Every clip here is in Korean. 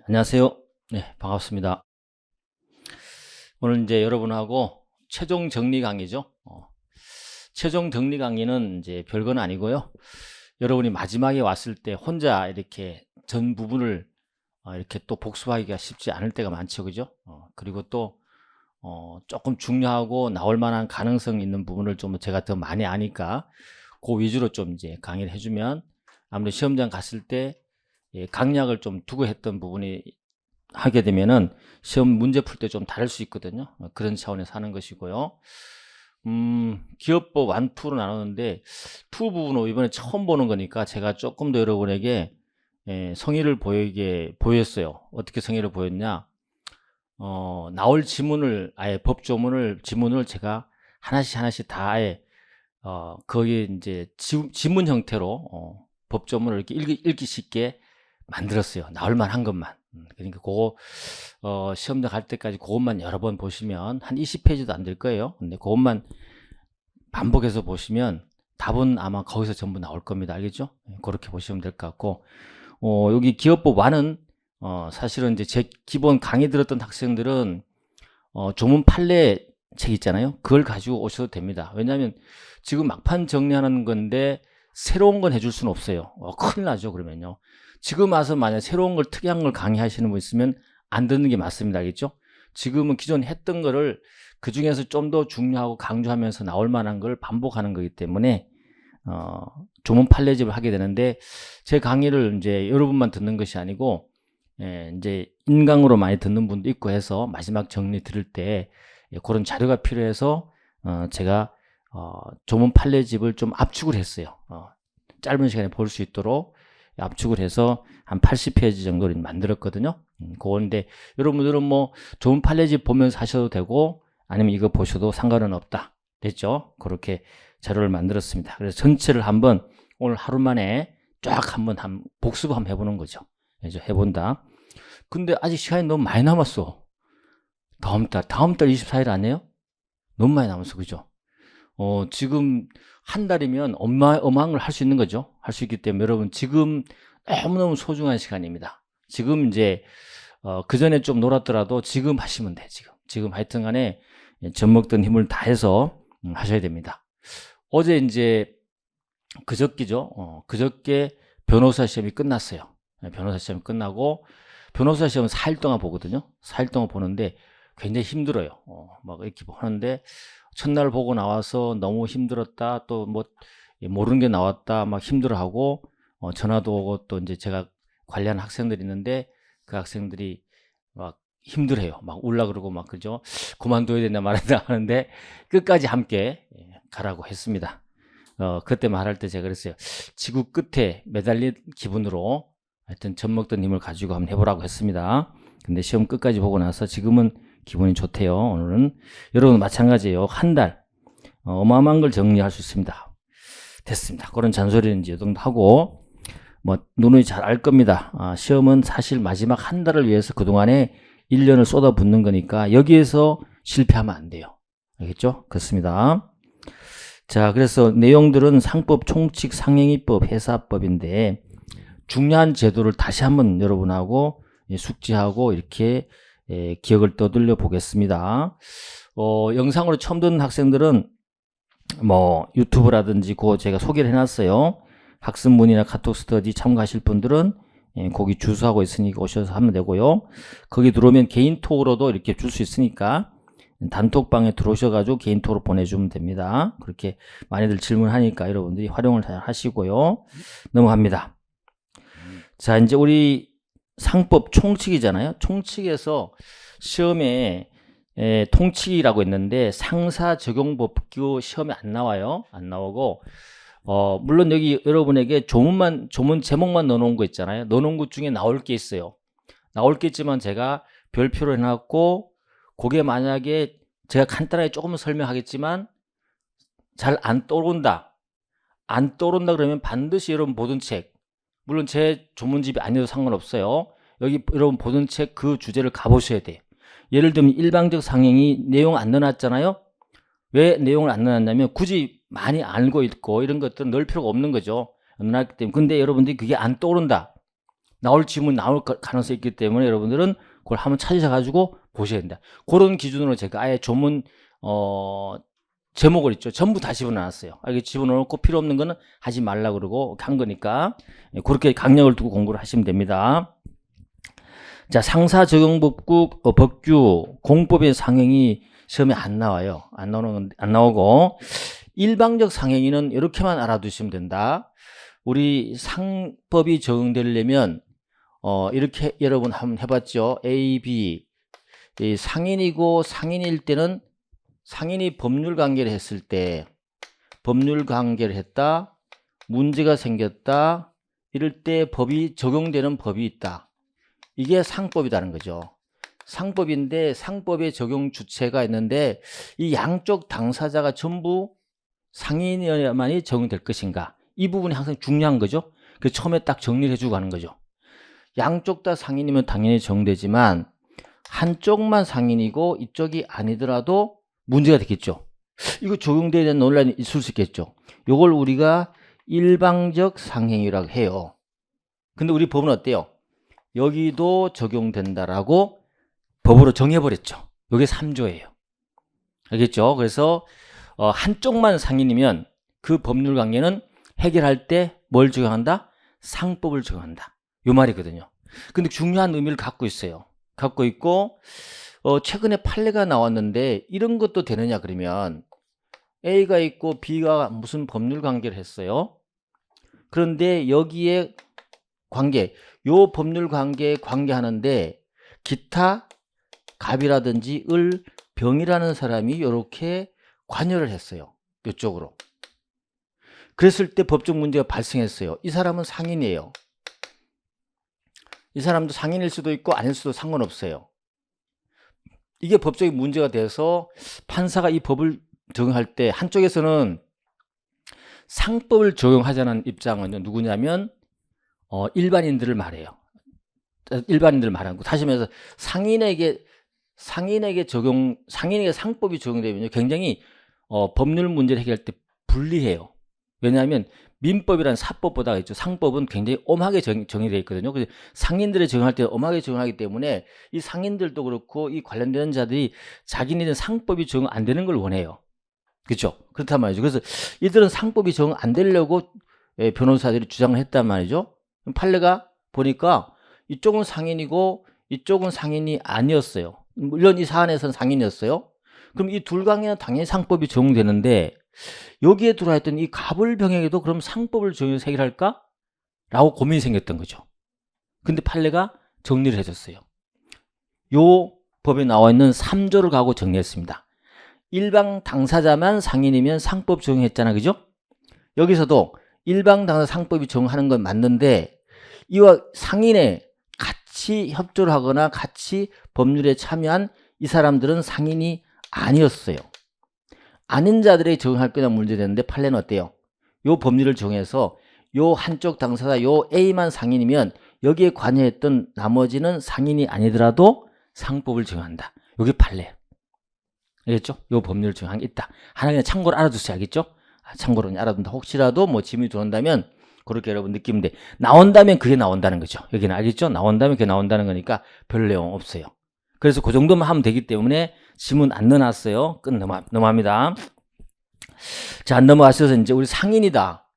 안녕하세요. 네, 반갑습니다. 오늘 이제 여러분하고 최종 정리 강의죠. 최종 정리 강의는 이제 별건 아니고요. 여러분이 마지막에 왔을 때 혼자 이렇게 전 부분을 이렇게 또 복습하기가 쉽지 않을 때가 많죠, 그죠? 그리고 또 조금 중요하고 나올 만한 가능성 있는 부분을 좀 제가 더 많이 아니까 그 위주로 좀 이제 강의를 해주면 아무래도 시험장 갔을 때 강약을 좀 두고 했던 부분이 하게 되면은 시험 문제 풀 때 좀 다를 수 있거든요. 그런 차원에서 하는 것이고요. 기업법 1, 2로 나누는데 2 부분은 이번에 처음 보는 거니까 제가 조금 더 여러분에게 성의를 보였어요. 어떻게 성의를 보였냐? 나올 지문을 아예 법조문을 지문을 제가 하나씩 다 아예 거기에 이제 지문 형태로 법조문을 이렇게 읽기 쉽게 만들었어요. 나올 만한 것만. 그러니까 그거 시험장 갈 때까지 그것만 여러 번 보시면 한 20페이지도 안 될 거예요. 근데 그것만 반복해서 보시면 답은 아마 거기서 전부 나올 겁니다. 알겠죠? 그렇게 보시면 될 것 같고 여기 기업법 1은 사실은 이제 제 기본 강의 들었던 학생들은 조문 판례 책 있잖아요. 그걸 가지고 오셔도 됩니다. 왜냐하면 지금 막판 정리하는 건데 새로운 건 해줄 수는 없어요. 큰일 나죠. 그러면요. 지금 와서 만약 새로운 걸 특이한 걸 강의하시는 분 있으면 안 듣는 게 맞습니다. 알겠죠? 지금은 기존 했던 거를 그 중에서 좀 더 중요하고 강조하면서 나올 만한 걸 반복하는 거기 때문에 조문 판례집을 하게 되는데 제 강의를 이제 여러분만 듣는 것이 아니고 이제 인강으로 많이 듣는 분도 있고 해서 마지막 정리 들을 때 그런 자료가 필요해서 제가 조문 판례집을 좀 압축을 했어요. 짧은 시간에 볼 수 있도록 압축을 해서 한 80페이지 정도를 만들었거든요. 그건데 여러분들은 뭐 조문 판례집 보면서 하셔도 되고 아니면 이거 보셔도 상관은 없다. 됐죠? 그렇게 자료를 만들었습니다. 그래서 전체를 한번 오늘 하루 만에 쫙 한번 복습 한번 해보는 거죠. 그래서 해본다. 근데 아직 시간이 너무 많이 남았어. 다음 달 24일 아니에요? 너무 많이 남았어. 그죠? 지금 한 달이면 어마어마한 걸 할 수 있는 거죠. 할 수 있기 때문에 여러분 지금 너무너무 소중한 시간입니다. 지금 이제 그 전에 좀 놀았더라도 지금 하시면 돼. 지금 하여튼 간에 젖먹던 힘을 다해서 하셔야 됩니다. 어제 이제 그저께죠. 그저께 변호사 시험이 끝났어요. 변호사 시험이 끝나고 변호사 시험은 4일 동안 보거든요. 4일 동안 보는데 굉장히 힘들어요. 막 이렇게 하는데 첫날 보고 나와서 너무 힘들었다. 또 뭐 모르는 게 나왔다. 막 힘들어하고 전화도 오고 또 이제 제가 관리하는 학생들이 있는데 그 학생들이 막 힘들어요. 막 울라 그러고 막 그죠. 그만둬야 된다 말한다 하는데 끝까지 함께 가라고 했습니다. 그때 말할 때 제가 그랬어요. 지구 끝에 매달린 기분으로 하여튼 젖먹던 힘을 가지고 한번 해보라고 했습니다. 근데 시험 끝까지 보고 나서 지금은 기분이 좋대요. 오늘은 여러분 마찬가지예요. 한 달 어마어마한 걸 정리할 수 있습니다. 됐습니다. 그런 잔소리는 이제 정도 하고 뭐 누누이 잘 알 겁니다. 시험은 사실 마지막 한 달을 위해서 그동안에 1년을 쏟아붓는 거니까 여기에서 실패하면 안 돼요. 알겠죠? 그렇습니다. 자, 그래서 내용들은 상법, 총칙, 상행위법, 회사법인데 중요한 제도를 다시 한번 여러분하고 숙지하고 이렇게 기억을 떠들려 보겠습니다. 영상으로 처음 듣는 학생들은 뭐 유튜브라든지 그거 제가 소개를 해놨어요. 학습문이나 카톡 스터디 참고하실 분들은 거기 주소하고 있으니 오셔서 하면 되고요. 거기 들어오면 개인톡으로도 이렇게 줄 수 있으니까 단톡방에 들어오셔가지고 개인톡으로 보내주면 됩니다. 그렇게 많이들 질문하니까 여러분들이 활용을 잘 하시고요. 넘어갑니다. 자, 이제 우리 상법 총칙이잖아요. 총칙에서 시험에 통칙이라고 했는데 상사적용법규 시험에 안 나와요. 안 나오고 물론 여기 여러분에게 조문 제목만 넣어놓은 거 있잖아요. 넣어놓은 것 중에 나올 게 있어요. 나올 게 있지만 제가 별표로 해놨고 그게 만약에 제가 간단하게 조금 설명하겠지만 잘 안 떠오른다. 안 떠오른다 그러면 반드시 여러분 보던 책, 물론 제 조문집이 아니어도 상관없어요. 여기 여러분 보던 책 그 주제를 가보셔야 돼요. 예를 들면 일방적 상행이 내용 안 넣어놨잖아요. 왜 내용을 안 넣어놨냐면 굳이 많이 알고 있고 이런 것들은 넣을 필요가 없는 거죠. 넣어놨기 때문에. 근데 여러분들이 그게 안 떠오른다. 나올 지문 나올 가능성이 있기 때문에 여러분들은 그걸 한번 찾으셔가지고 보셔야 된다. 그런 기준으로 제가 아예 조문 제목을 있죠. 전부 다 집어넣었어요. 이게 집어넣고 필요 없는 거는 하지 말라 그러고 한 거니까 그렇게 강령을 두고 공부를 하시면 됩니다. 자, 상사적용법규 법규 공법의 상행이 시험에 안 나와요. 안 나오고 일방적 상행위는 이렇게만 알아두시면 된다. 우리 상법이 적용되려면 이렇게 여러분 한번 해봤죠. A, B 상인이고 상인일 때는 상인이 법률 관계를 했을 때 법률 관계를 했다. 문제가 생겼다. 이럴 때 법이 적용되는 법이 있다. 이게 상법이라는 거죠. 상법인데 상법의 적용 주체가 있는데 이 양쪽 당사자가 전부 상인이어야만이 적용될 것인가. 이 부분이 항상 중요한 거죠. 그래서 처음에 딱 정리를 해주고 가는 거죠. 양쪽 다 상인이면 당연히 적용되지만 한쪽만 상인이고 이쪽이 아니더라도 문제가 되겠죠. 이거 적용되어야 되는 논란이 있을 수 있겠죠. 이걸 우리가 일방적 상행위라고 해요. 근데 우리 법은 어때요? 여기도 적용된다라고 법으로 정해버렸죠. 이게 3조예요. 알겠죠? 그래서 한쪽만 상인이면 그 법률 관계는 해결할 때 뭘 적용한다? 상법을 적용한다. 이 말이거든요. 근데 중요한 의미를 갖고 있어요. 갖고 있고 최근에 판례가 나왔는데 이런 것도 되느냐 그러면 A가 있고 B가 무슨 법률 관계를 했어요. 그런데 여기에 요 법률 관계에 관계하는데 기타 갑이라든지 을, 병이라는 사람이 이렇게 관여를 했어요. 이쪽으로. 그랬을 때 법적 문제가 발생했어요. 이 사람은 상인이에요. 이 사람도 상인일 수도 있고 아닐 수도 상관없어요. 이게 법적인 문제가 돼서 판사가 이 법을 적용할 때 한쪽에서는 상법을 적용하자는 입장은 누구냐면 일반인들을 말해요. 일반인들을 말하는 거. 다시 말해서 상인에게 상법이 적용되면 굉장히 법률 문제를 해결할 때 불리해요. 왜냐하면 민법이란 사법보다 있죠. 상법은 굉장히 엄하게 정의되어 있거든요. 그래서 상인들에 적용할 때 엄하게 적용하기 때문에 이 상인들도 그렇고 이 관련되는 자들이 자기네는 상법이 적용 안 되는 걸 원해요. 그렇죠? 그렇단 말이죠. 그래서 이들은 상법이 적용 안 되려고 변호사들이 주장을 했단 말이죠. 판례가 보니까 이쪽은 상인이고 이쪽은 상인이 아니었어요. 물론 이 사안에서는 상인이었어요. 그럼 이 둘 관계는 당연히 상법이 적용되는데 여기에 들어와 있던 이 갑을병에게도 그럼 상법을 적용해서 해결할까? 라고 고민이 생겼던 거죠. 근데 판례가 정리를 해줬어요. 요 법에 나와 있는 3조를 가고 정리했습니다. 일방 당사자만 상인이면 상법 적용했잖아. 그죠? 여기서도 일방 당사자 상법이 적용하는 건 맞는데 이와 상인의 같이 협조를 하거나 같이 법률에 참여한 이 사람들은 상인이 아니었어요. 아닌 자들에게 적용할 거냐 문제되는데 판례는 어때요? 요 법률을 정해서 요 한쪽 당사자 요 A만 상인이면 여기에 관여했던 나머지는 상인이 아니더라도 상법을 적용한다. 요게 판례. 알겠죠? 요 법률을 적용한 게 있다. 하나 그냥 참고로 알아두세요. 알겠죠? 참고로 알아둔다. 혹시라도 뭐 질문이 들어온다면 그렇게 여러분 느끼면 돼. 나온다면 그게 나온다는 거죠. 여기는 알겠죠? 나온다면 그게 나온다는 거니까 별 내용 없어요. 그래서 그 정도만 하면 되기 때문에 지문 안 넣어놨어요. 끝 넘어갑니다. 자, 넘어가셔서 이제 우리 상인이다.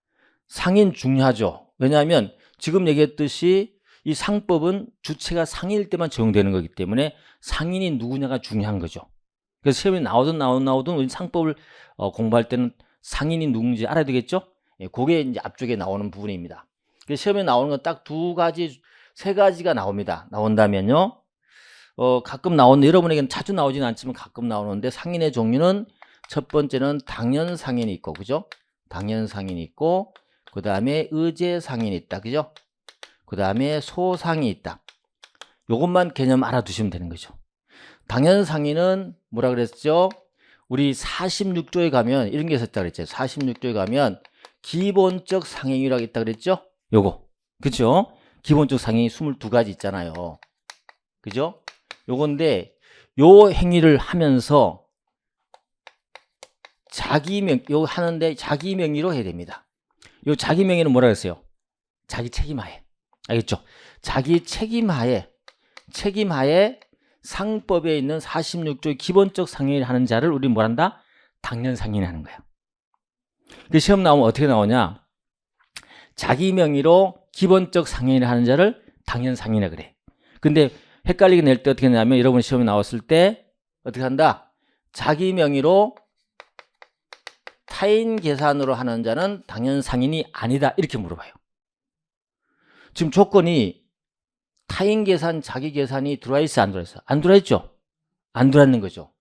상인 중요하죠. 왜냐하면 지금 얘기했듯이 이 상법은 주체가 상인일 때만 적용되는 거기 때문에 상인이 누구냐가 중요한 거죠. 그래서 시험에 나오든 우리 상법을 공부할 때는 상인이 누군지 알아야 되겠죠? 예, 그게 이제 앞쪽에 나오는 부분입니다. 그래서 시험에 나오는 건 딱 세 가지가 나온다면요. 가끔 나오는, 여러분에게는 자주 나오지는 않지만 가끔 나오는데 상인의 종류는 첫 번째는 당연 상인이 있고, 그죠? 당연 상인이 있고, 그 다음에 의제 상인이 있다, 그죠? 그 다음에 소상이 있다. 요것만 개념 알아두시면 되는 거죠. 당연 상인은 뭐라 그랬죠? 우리 46조에 가면 이런 게 있었다 그랬죠. 46조에 가면 기본적 상행위라고 있다 그랬죠? 요거. 그죠? 기본적 상행위 22가지 있잖아요. 그죠? 요건데 요 행위를 하면서 요 하는데 자기 명의로 해야 됩니다. 요 자기 명의는 뭐라 그랬어요? 자기 책임하에. 알겠죠? 자기 책임하에 상법에 있는 46조의 기본적 상행위를 하는 자를 우리 뭐란다? 당연 상행위 하는 거야. 그 시험 나오면 어떻게 나오냐? 자기 명의로 기본적 상행위를 하는 자를 당연 상행위라 그래. 근데 헷갈리게 낼 때 어떻게 하냐면 여러분 시험에 나왔을 때 어떻게 한다? 자기 명의로 타인 계산으로 하는 자는 당연 상인이 아니다 이렇게 물어봐요. 지금 조건이 타인 계산, 자기 계산이 들어와 있어, 안 들어와 있어? 안 들어와 있죠? 안 들어와 있는 거죠.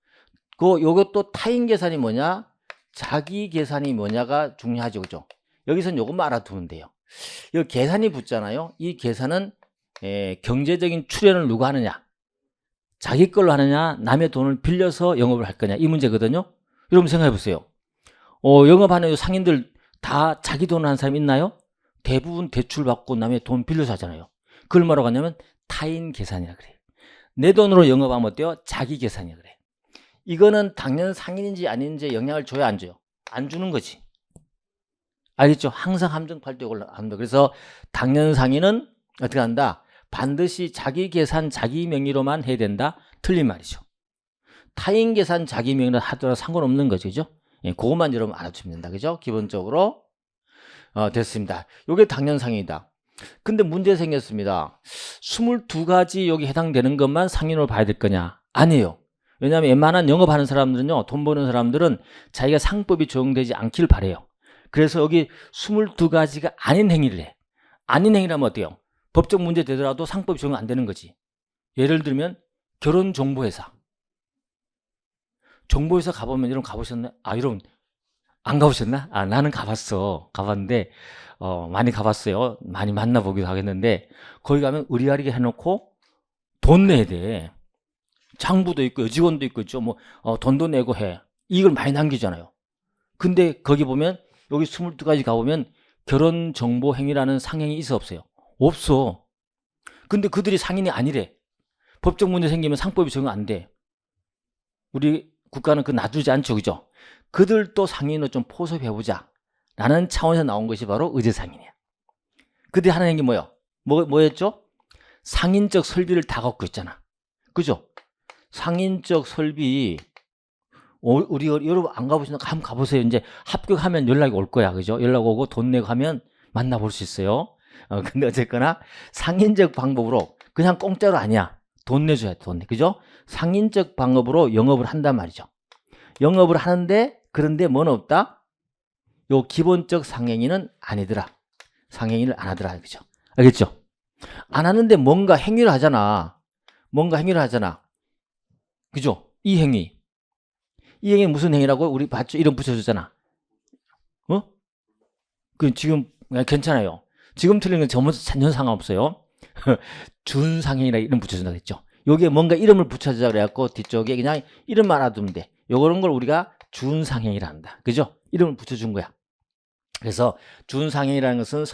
요것도 타인 계산이 뭐냐, 자기 계산이 뭐냐가 중요하죠, 그죠? 여기서는 요것만 알아두면 돼요. 여기 계산이 붙잖아요. 이 계산은 경제적인 출연을 누가 하느냐, 자기 걸로 하느냐, 남의 돈을 빌려서 영업을 할 거냐, 이 문제거든요. 여러분 생각해 보세요. 영업하는 상인들 다 자기 돈을 하는 사람 있나요? 대부분 대출 받고 남의 돈 빌려서 하잖아요. 그걸 뭐라고 하냐면 타인 계산이라 그래요. 내 돈으로 영업하면 어때요? 자기 계산이라 그래. 이거는 당연 상인인지 아닌지 영향을 줘야 안 줘요? 안 주는 거지. 알겠죠? 항상 함정팔도에 올라간다. 그래서 당연 상인은 어떻게 한다? 반드시 자기 계산 자기 명의로만 해야 된다. 틀린 말이죠. 타인 계산 자기 명의로 하더라도 상관없는 거죠. 그죠? 예, 그것만 여러분 알아주면 된다. 그죠? 기본적으로 됐습니다. 이게 당연 상인이다. 근데 문제 생겼습니다. 22가지 여기 해당되는 것만 상인으로 봐야 될 거냐? 아니에요. 왜냐하면 웬만한 영업하는 사람들은요, 돈 버는 사람들은 자기가 상법이 적용되지 않길 바래요. 그래서 여기 22가지가 아닌 행위를 해. 아닌 행위라면 어때요? 법적 문제 되더라도 상법이 적용 안 되는 거지. 예를 들면 결혼정보회사. 정보회사 가보면 여러분 가보셨나요? 여러분 안 가보셨나? 나는 가봤어. 가봤는데 많이 가봤어요. 많이 만나보기도 하겠는데 거기 가면 의리아리게 해놓고 돈 내야 돼. 장부도 있고 여직원도 있고 있죠. 돈도 내고 해. 이걸 많이 남기잖아요. 근데 거기 보면 여기 22가지 가보면 결혼정보행위라는 상행이 있어 없어요? 없어. 근데 그들이 상인이 아니래. 법적 문제 생기면 상법이 적용 안 돼. 우리 국가는 그거 놔두지 않죠. 그죠? 그들도 상인으로 좀 포섭해보자 라는 차원에서 나온 것이 바로 의제상인이야. 그들이 하는 행위 뭐였죠? 상인적 설비를 다 갖고 있잖아. 그죠? 상인적 설비, 우리 여러분 안 가보시나 한번 가보세요. 이제 합격하면 연락이 올 거야. 그죠? 연락 오고 돈 내고 하면 만나볼 수 있어요. 근데 어쨌거나 상인적 방법으로 그냥 공짜로 아니야. 돈 내줘야 돼. 돈 내. 그죠? 상인적 방법으로 영업을 한단 말이죠. 영업을 하는데 그런데 뭐는 없다? 요 기본적 상행위는 아니더라. 상행위를 안 하더라. 그죠? 알겠죠? 안 하는데 뭔가 행위를 하잖아. 그죠? 이 행위 무슨 행위라고? 우리 봤죠? 이름 붙여줬잖아. 지금 괜찮아요. 지금 틀린 건 전혀 상관없어요. 준상행이라 이름 붙여준다고 했죠. 여기에 뭔가 이름을 붙여주자 그래갖고 뒤쪽에 그냥 이름만 알아두면 돼. 요런 걸 우리가 준상행이라 한다. 그죠? 이름을 붙여준 거야. 그래서 준상행이라는 것은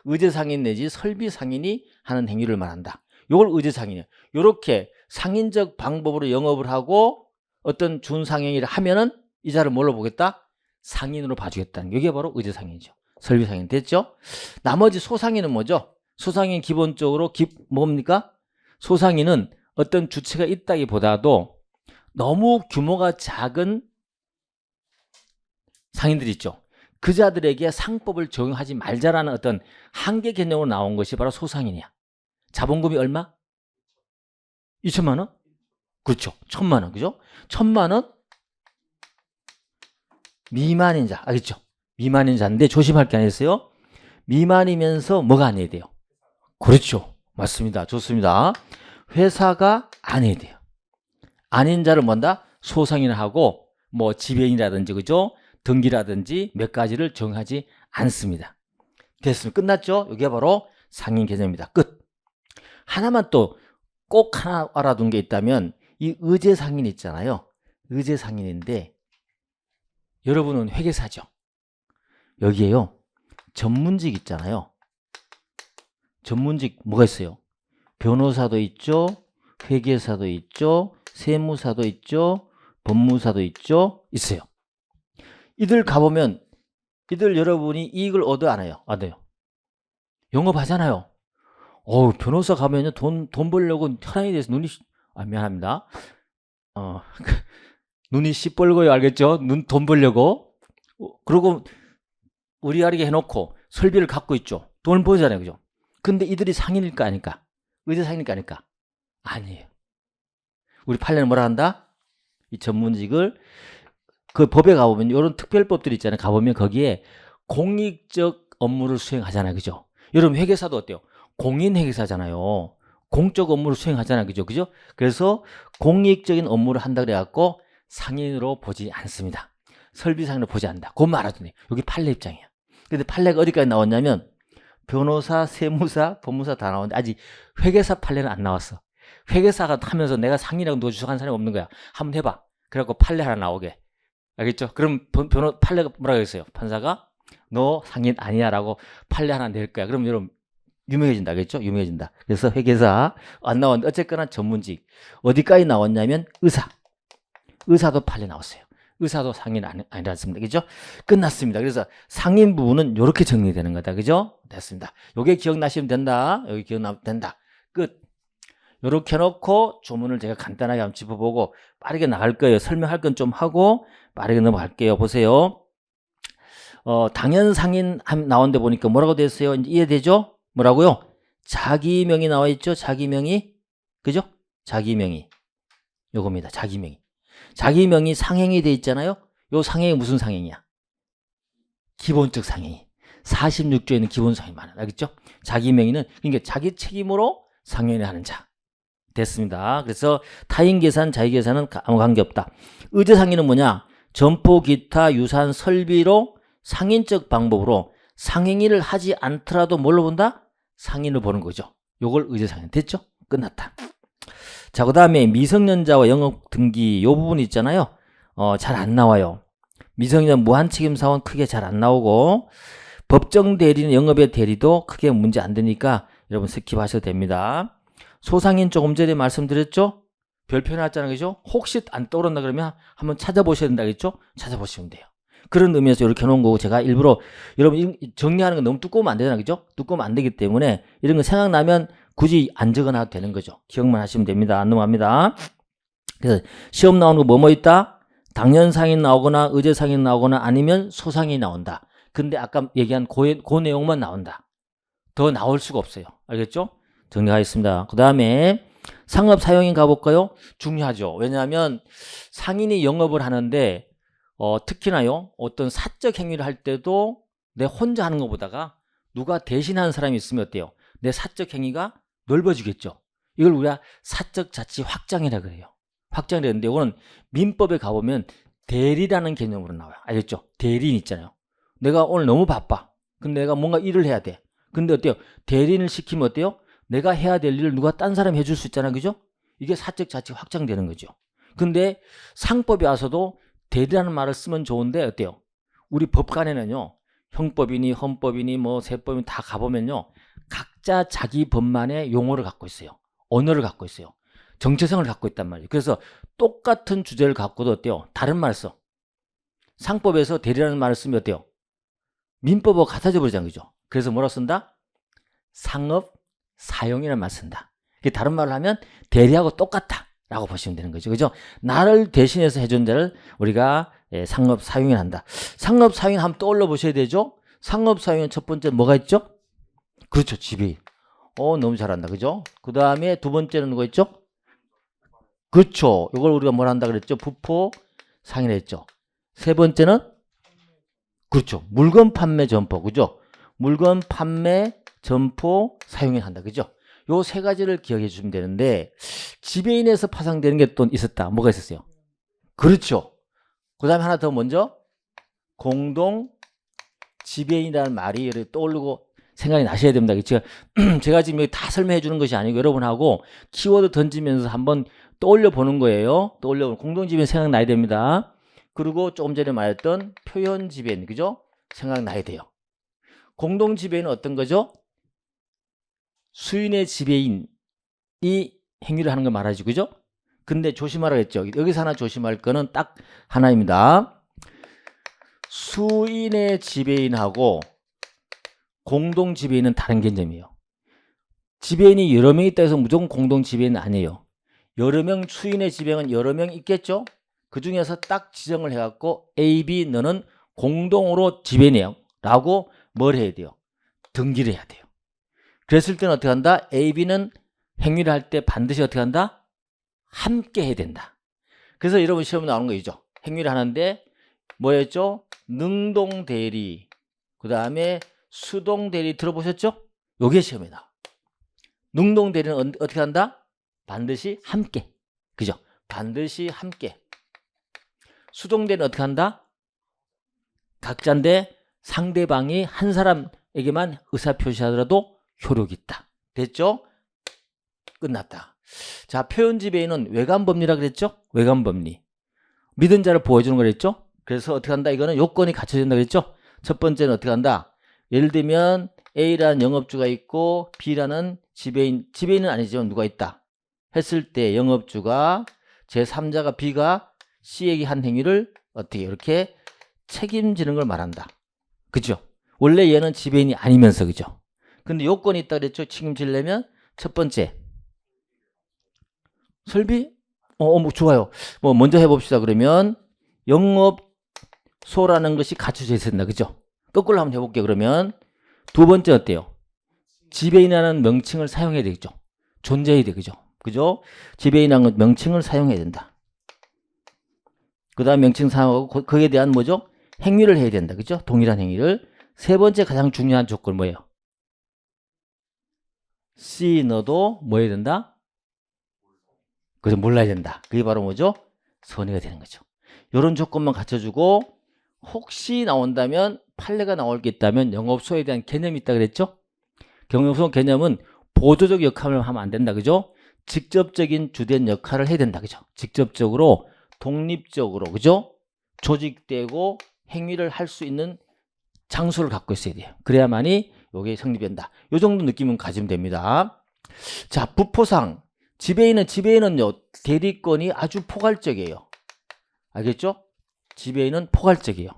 의제상인 내지 설비상인이 하는 행위를 말한다. 요걸 의제상인이에요. 요렇게 상인적 방법으로 영업을 하고 어떤 준상행위를 하면은 이 자를 뭘로 보겠다? 상인으로 봐주겠다는 게 이게 바로 의제상인이죠. 설비상인 됐죠? 나머지 소상인은 뭐죠? 소상인 기본적으로 뭡니까? 소상인은 어떤 주체가 있다기보다도 너무 규모가 작은 상인들이 있죠. 그 자들에게 상법을 적용하지 말자라는 어떤 한계 개념으로 나온 것이 바로 소상인이야. 자본금이 얼마? 2천만 원? 그렇죠. 1,000만 원. 그죠? 1,000만 원 미만인 자. 알겠죠? 미만인 자인데 조심할 게 아니었어요. 미만이면서 뭐가 아니어야 돼요? 그렇죠. 맞습니다. 좋습니다. 회사가 아니어야 돼요. 아닌 자를 뭔다? 소상인을 하고 지배인이라든지 그죠? 등기라든지 몇 가지를 정하지 않습니다. 됐습니다. 끝났죠? 이게 바로 상인 개념입니다. 끝. 하나만 또 꼭 하나 알아둔 게 있다면 이 의제상인 있잖아요. 의제상인인데 여러분은 회계사죠. 여기에요. 전문직 있잖아요. 전문직 뭐가 있어요? 변호사도 있죠. 회계사도 있죠. 세무사도 있죠. 법무사도 있죠. 있어요. 이들 가보면 이들 여러분이 이익을 얻어 안 해요? 얻어요. 영업하잖아요. 변호사 가면요, 돈 벌려고 혈안이 돼서 미안합니다. 눈이 시뻘고요, 알겠죠? 돈 벌려고. 그리고 의리아리게 해놓고 설비를 갖고 있죠. 돈을 벌잖아요, 그죠? 근데 이들이 상인일까 아닐까? 의대 상인일까 아닐까? 아니에요. 우리 판례는 뭐라 한다? 이 전문직을 그 법에 가보면 이런 특별법들이 있잖아요. 가보면 거기에 공익적 업무를 수행하잖아요, 그죠? 여러분 회계사도 어때요? 공인회계사잖아요. 공적 업무를 수행하잖아요, 그죠? 그죠? 그래서 공익적인 업무를 한다 그래갖고 상인으로 보지 않습니다. 설비상인으로 보지 않는다. 그것만 알아두네. 여기 판례 입장이야. 근데 판례가 어디까지 나왔냐면 변호사, 세무사, 법무사 다 나왔는데 아직 회계사 판례는 안 나왔어. 회계사가 하면서 내가 상인이라고 누가 주석한 사람이 없는 거야. 한번 해봐. 그래갖고 판례 하나 나오게. 알겠죠? 그럼 판례가 뭐라고 했어요? 판사가 너 상인 아니야 라고 판례 하나 낼 거야. 그럼 여러분 유명해진다. 알겠죠? 유명해진다. 그래서 회계사 안 나왔는데 어쨌거나 전문직. 어디까지 나왔냐면 의사도 판례 나왔어요. 의사도 상인 아니지 않습니다. 그죠? 끝났습니다. 그래서 상인 부분은 이렇게 정리되는 거다. 그죠? 됐습니다. 요게 기억나시면 된다. 여기 기억나면 된다. 끝. 요렇게 해놓고 조문을 제가 간단하게 한번 짚어보고 빠르게 나갈 거예요. 설명할 건 좀 하고 빠르게 넘어갈게요. 보세요. 당연 상인 나온 데 보니까 뭐라고 됐어요? 이제 이해되죠? 뭐라고요? 자기명이 나와 있죠? 자기명이. 그죠? 자기명이. 요겁니다. 자기명이. 자기명이 상행이 돼 있잖아요. 요 상행이 무슨 상행이야? 기본적 상행이. 46조에 있는 기본 상행이 많아요. 알겠죠? 자기명의는 그러니까 자기 책임으로 상행을 하는 자. 됐습니다. 그래서 타인 계산, 자기 계산은 아무 관계없다. 의제 상인은 뭐냐? 점포, 기타, 유산, 설비로 상인적 방법으로 상행위를 하지 않더라도 뭘로 본다? 상인을 보는 거죠. 요걸 의제 상인. 됐죠? 끝났다. 자, 그 다음에 미성년자와 영업 등기 요 부분 있잖아요. 잘 안 나와요. 미성년자 무한책임사원 크게 잘 안 나오고 법정 대리는 영업의 대리도 크게 문제 안 되니까 여러분 스킵하셔도 됩니다. 소상인 조금 전에 말씀드렸죠? 별표 해놨잖아요. 그죠? 혹시 안 떠오른다 그러면 한번 찾아보셔야 된다겠죠? 찾아보시면 돼요. 그런 의미에서 이렇게 해놓은 거고 제가 일부러 여러분 정리하는 건 너무 두꺼우면 안 되잖아요. 그죠? 두꺼우면 안 되기 때문에 이런 거 생각나면 굳이 안 적어놔도 되는 거죠. 기억만 하시면 됩니다. 안 넘어갑니다. 그래서 시험 나오는 거 뭐 있다? 당연상인 나오거나 의제상인 나오거나 아니면 소상인이 나온다. 근데 아까 얘기한 그 내용만 나온다. 더 나올 수가 없어요. 알겠죠? 정리하겠습니다. 그 다음에 상업 사용인 가볼까요? 중요하죠. 왜냐하면 상인이 영업을 하는데 특히나요 어떤 사적 행위를 할 때도 내 혼자 하는 것보다가 누가 대신하는 사람이 있으면 어때요? 내 사적 행위가 넓어지겠죠. 이걸 우리가 사적 자치 확장이라 그래요. 확장이라는데 이거는 민법에 가보면 대리라는 개념으로 나와요. 알겠죠? 대리인 있잖아요. 내가 오늘 너무 바빠. 근데 내가 뭔가 일을 해야 돼. 근데 어때요? 대리인을 시키면 어때요? 내가 해야 될 일을 누가 딴 사람이 해줄 수 있잖아요. 그죠? 이게 사적 자치가 확장되는 거죠. 근데 상법에 와서도 대리라는 말을 쓰면 좋은데 어때요? 우리 법관에는요. 형법이니 헌법이니 뭐 세법이니 다 가보면요. 각자 자기 법만의 용어를 갖고 있어요. 언어를 갖고 있어요. 정체성을 갖고 있단 말이에요. 그래서 똑같은 주제를 갖고도 어때요? 다른 말을 써. 상법에서 대리라는 말을 쓰면 어때요? 민법하고 같아져 버리잖아요. 그죠? 그래서 뭐라고 쓴다? 상업 사용이라는 말을 쓴다. 다른 말을 하면 대리하고 똑같다 라고 보시면 되는 거죠. 그죠? 나를 대신해서 해준 자를 우리가 상업 사용을 한다. 상업 사용 한번 떠올려 보셔야 되죠? 상업 사용은 첫 번째 뭐가 있죠? 그렇죠. 지배인. 너무 잘한다. 그죠? 그 다음에 두 번째는 뭐가 있죠? 그렇죠. 이걸 우리가 뭘 한다 그랬죠? 부포 상인을 했죠. 세 번째는 그렇죠. 물건 판매 점포. 그죠? 물건 판매 점포 사용을 한다. 그죠? 요 세 가지를 기억해 주시면 되는데 지배인에서 파생되는 게 또 있었다. 뭐가 있었어요? 그렇죠. 그 다음에 하나 더 먼저 공동 지배인이라는 말이 떠오르고 생각이 나셔야 됩니다. 제가 지금 여기 다 설명해 주는 것이 아니고 여러분하고 키워드 던지면서 한번 떠올려 보는 거예요. 공동 지배인 생각나야 됩니다. 그리고 조금 전에 말했던 표현 지배인, 그죠? 생각나야 돼요. 공동 지배인은 어떤 거죠? 수인의 지배인이 행위를 하는 걸 말하지, 그죠? 근데 조심하라고 했죠. 여기서 하나 조심할 거는 딱 하나입니다. 수인의 지배인하고 공동 지배인은 다른 개념이에요. 지배인이 여러 명 있다 해서 무조건 공동 지배인은 아니에요. 여러 명 추인의 지배인은 여러 명 있겠죠. 그 중에서 딱 지정을 해갖고 A, B 너는 공동으로 지배인이에요 라고 뭘 해야 돼요? 등기를 해야 돼요. 그랬을 때는 어떻게 한다? A, B는 행위를 할 때 반드시 어떻게 한다? 함께 해야 된다. 그래서 여러분 시험에 나오는 거 있죠. 행위를 하는데 뭐였죠? 능동대리, 그 다음에 수동대리 들어보셨죠? 요게 시험에 나와. 능동대리는 어떻게 한다? 반드시 함께. 그죠? 반드시 함께. 수동대리는 어떻게 한다? 각자인데 상대방이 한 사람에게만 의사표시하더라도 효력이 있다. 됐죠? 끝났다. 자, 표현지배인은 외관법리라 그랬죠? 외관법리. 믿은 자를 보여주는 거랬죠? 그래서 어떻게 한다? 이거는 요건이 갖춰진다 그랬죠? 첫 번째는 어떻게 한다? 예를 들면 A라는 영업주가 있고 B라는 지배인은 아니지만 누가 있다 했을 때 영업주가 제3자가 B가 C에게 한 행위를 어떻게 이렇게 책임지는 걸 말한다. 그죠? 원래 얘는 지배인이 아니면서 그죠? 근데 요건이 있다 그랬죠? 책임지려면 첫 번째 설비? 뭐 좋아요. 뭐 먼저 해봅시다. 그러면 영업소라는 것이 갖춰져 있어야 된다. 그죠? 거꾸로 한번 해볼게요. 그러면 두 번째 어때요? 지배인이라는 명칭을 사용해야 되겠죠? 존재해야 되겠죠? 그죠? 지배인이라는 명칭을 사용해야 된다. 그 다음 명칭 사용하고 거기에 대한 뭐죠? 행위를 해야 된다. 그죠? 동일한 행위를. 세 번째 가장 중요한 조건 뭐예요? C 너도 뭐 해야 된다? 그래서 몰라야 된다. 그게 바로 뭐죠? 선의가 되는 거죠. 이런 조건만 갖춰주고 혹시 나온다면 판례가 나올 게 있다면 영업소에 대한 개념이 있다 그랬죠? 영업소 개념은 보조적 역할을 하면 안 된다. 그죠? 직접적인 주된 역할을 해야 된다. 그죠? 직접적으로 독립적으로 그죠? 조직되고 행위를 할 수 있는 장소를 갖고 있어야 돼요. 그래야만이 이게 성립된다. 이 정도 느낌은 가지면 됩니다. 자, 부포상 지배인은요 대리권이 아주 포괄적이에요. 알겠죠? 지배인은 포괄적이에요.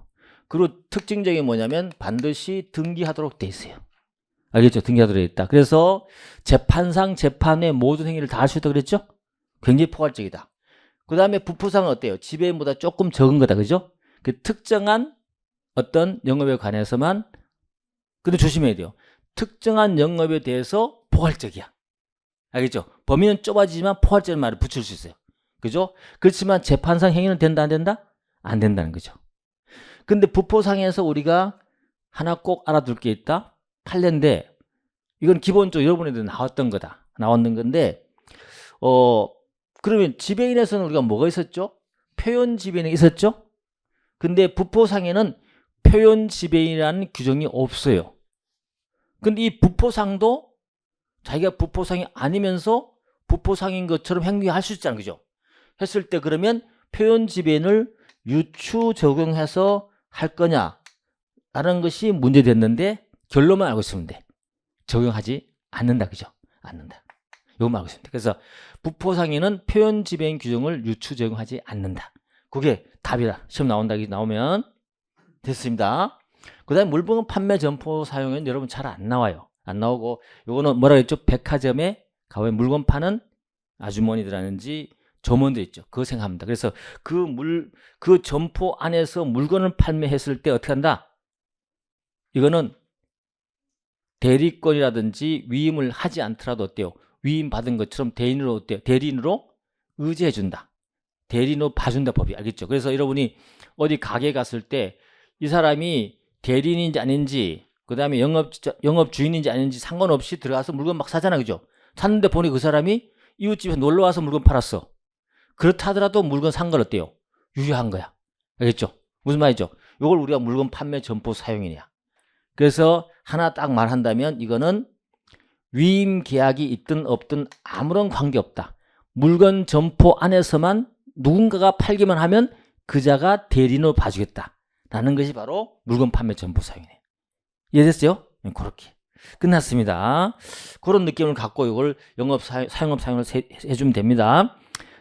그리고 특징적인 게 뭐냐면 반드시 등기하도록 돼 있어요. 알겠죠? 등기하도록 돼 있다. 그래서 재판상 재판의 모든 행위를 다 할 수 있다 그랬죠? 굉장히 포괄적이다. 그 다음에 부포상은 어때요? 지배인보다 조금 적은 거다. 그죠? 그 특정한 어떤 영업에 관해서만 근데 조심해야 돼요. 특정한 영업에 대해서 포괄적이야. 알겠죠? 범위는 좁아지지만 포괄적인 말을 붙일 수 있어요. 그죠? 그렇지만 재판상 행위는 된다 안 된다? 안 된다는 거죠. 근데 부포상에서 우리가 하나 꼭 알아둘 게 있다. 판례인데 이건 기본적으로 여러분에도 나왔던 거다. 나왔는 건데 그러면 지배인에서는 우리가 뭐가 있었죠? 표현 지배인이 있었죠? 근데 부포상에는 표현 지배인이라는 규정이 없어요. 근데 이 부포상도 자기가 부포상이 아니면서 부포상인 것처럼 행위할 수 있잖아요. 그죠? 했을 때 그러면 표현 지배인을 유추 적용해서 할 거냐 라는 것이 문제됐는데 결론만 알고 있으면 돼. 적용하지 않는다. 그죠? 않는다. 이것만 알고 있으면 돼. 그래서 부포상에는 표현 지배인 규정을 유추 적용하지 않는다. 그게 답이다. 시험 나오면 됐습니다. 그 다음에 물건 판매 점포 사용은 여러분 잘 안 나와요. 안 나오고 요거는 뭐라 그랬죠? 백화점에 가면 물건 파는 아주머니들하는지 점원들 있죠. 그거 생각합니다. 그래서 그 점포 안에서 물건을 판매했을 때 어떻게 한다? 이거는 대리권이라든지 위임을 하지 않더라도 어때요? 위임 받은 것처럼 대리인으로 어때요? 대리인으로 의지해 준다. 대리인으로 봐준다 법이. 알겠죠? 그래서 여러분이 어디 가게 갔을 때 이 사람이 대리인인지 아닌지 그 다음에 영업 주인인지 아닌지 상관없이 들어가서 물건 막 사잖아. 그죠? 샀는데 보니 그 사람이 이웃집에 놀러와서 물건 팔았어. 그렇다 하더라도 물건 산 건 어때요? 유효한 거야. 알겠죠? 무슨 말이죠? 이걸 우리가 물건 판매 점포 사용이냐. 그래서 하나 딱 말한다면 이거는 위임 계약이 있든 없든 아무런 관계없다. 물건 점포 안에서만 누군가가 팔기만 하면 그자가 대리인으로 봐주겠다. 라는 것이 바로 물건 판매 점포 사용이네요. 이해됐어요? 그렇게 끝났습니다. 그런 느낌을 갖고 이걸 사용을 해주면 됩니다.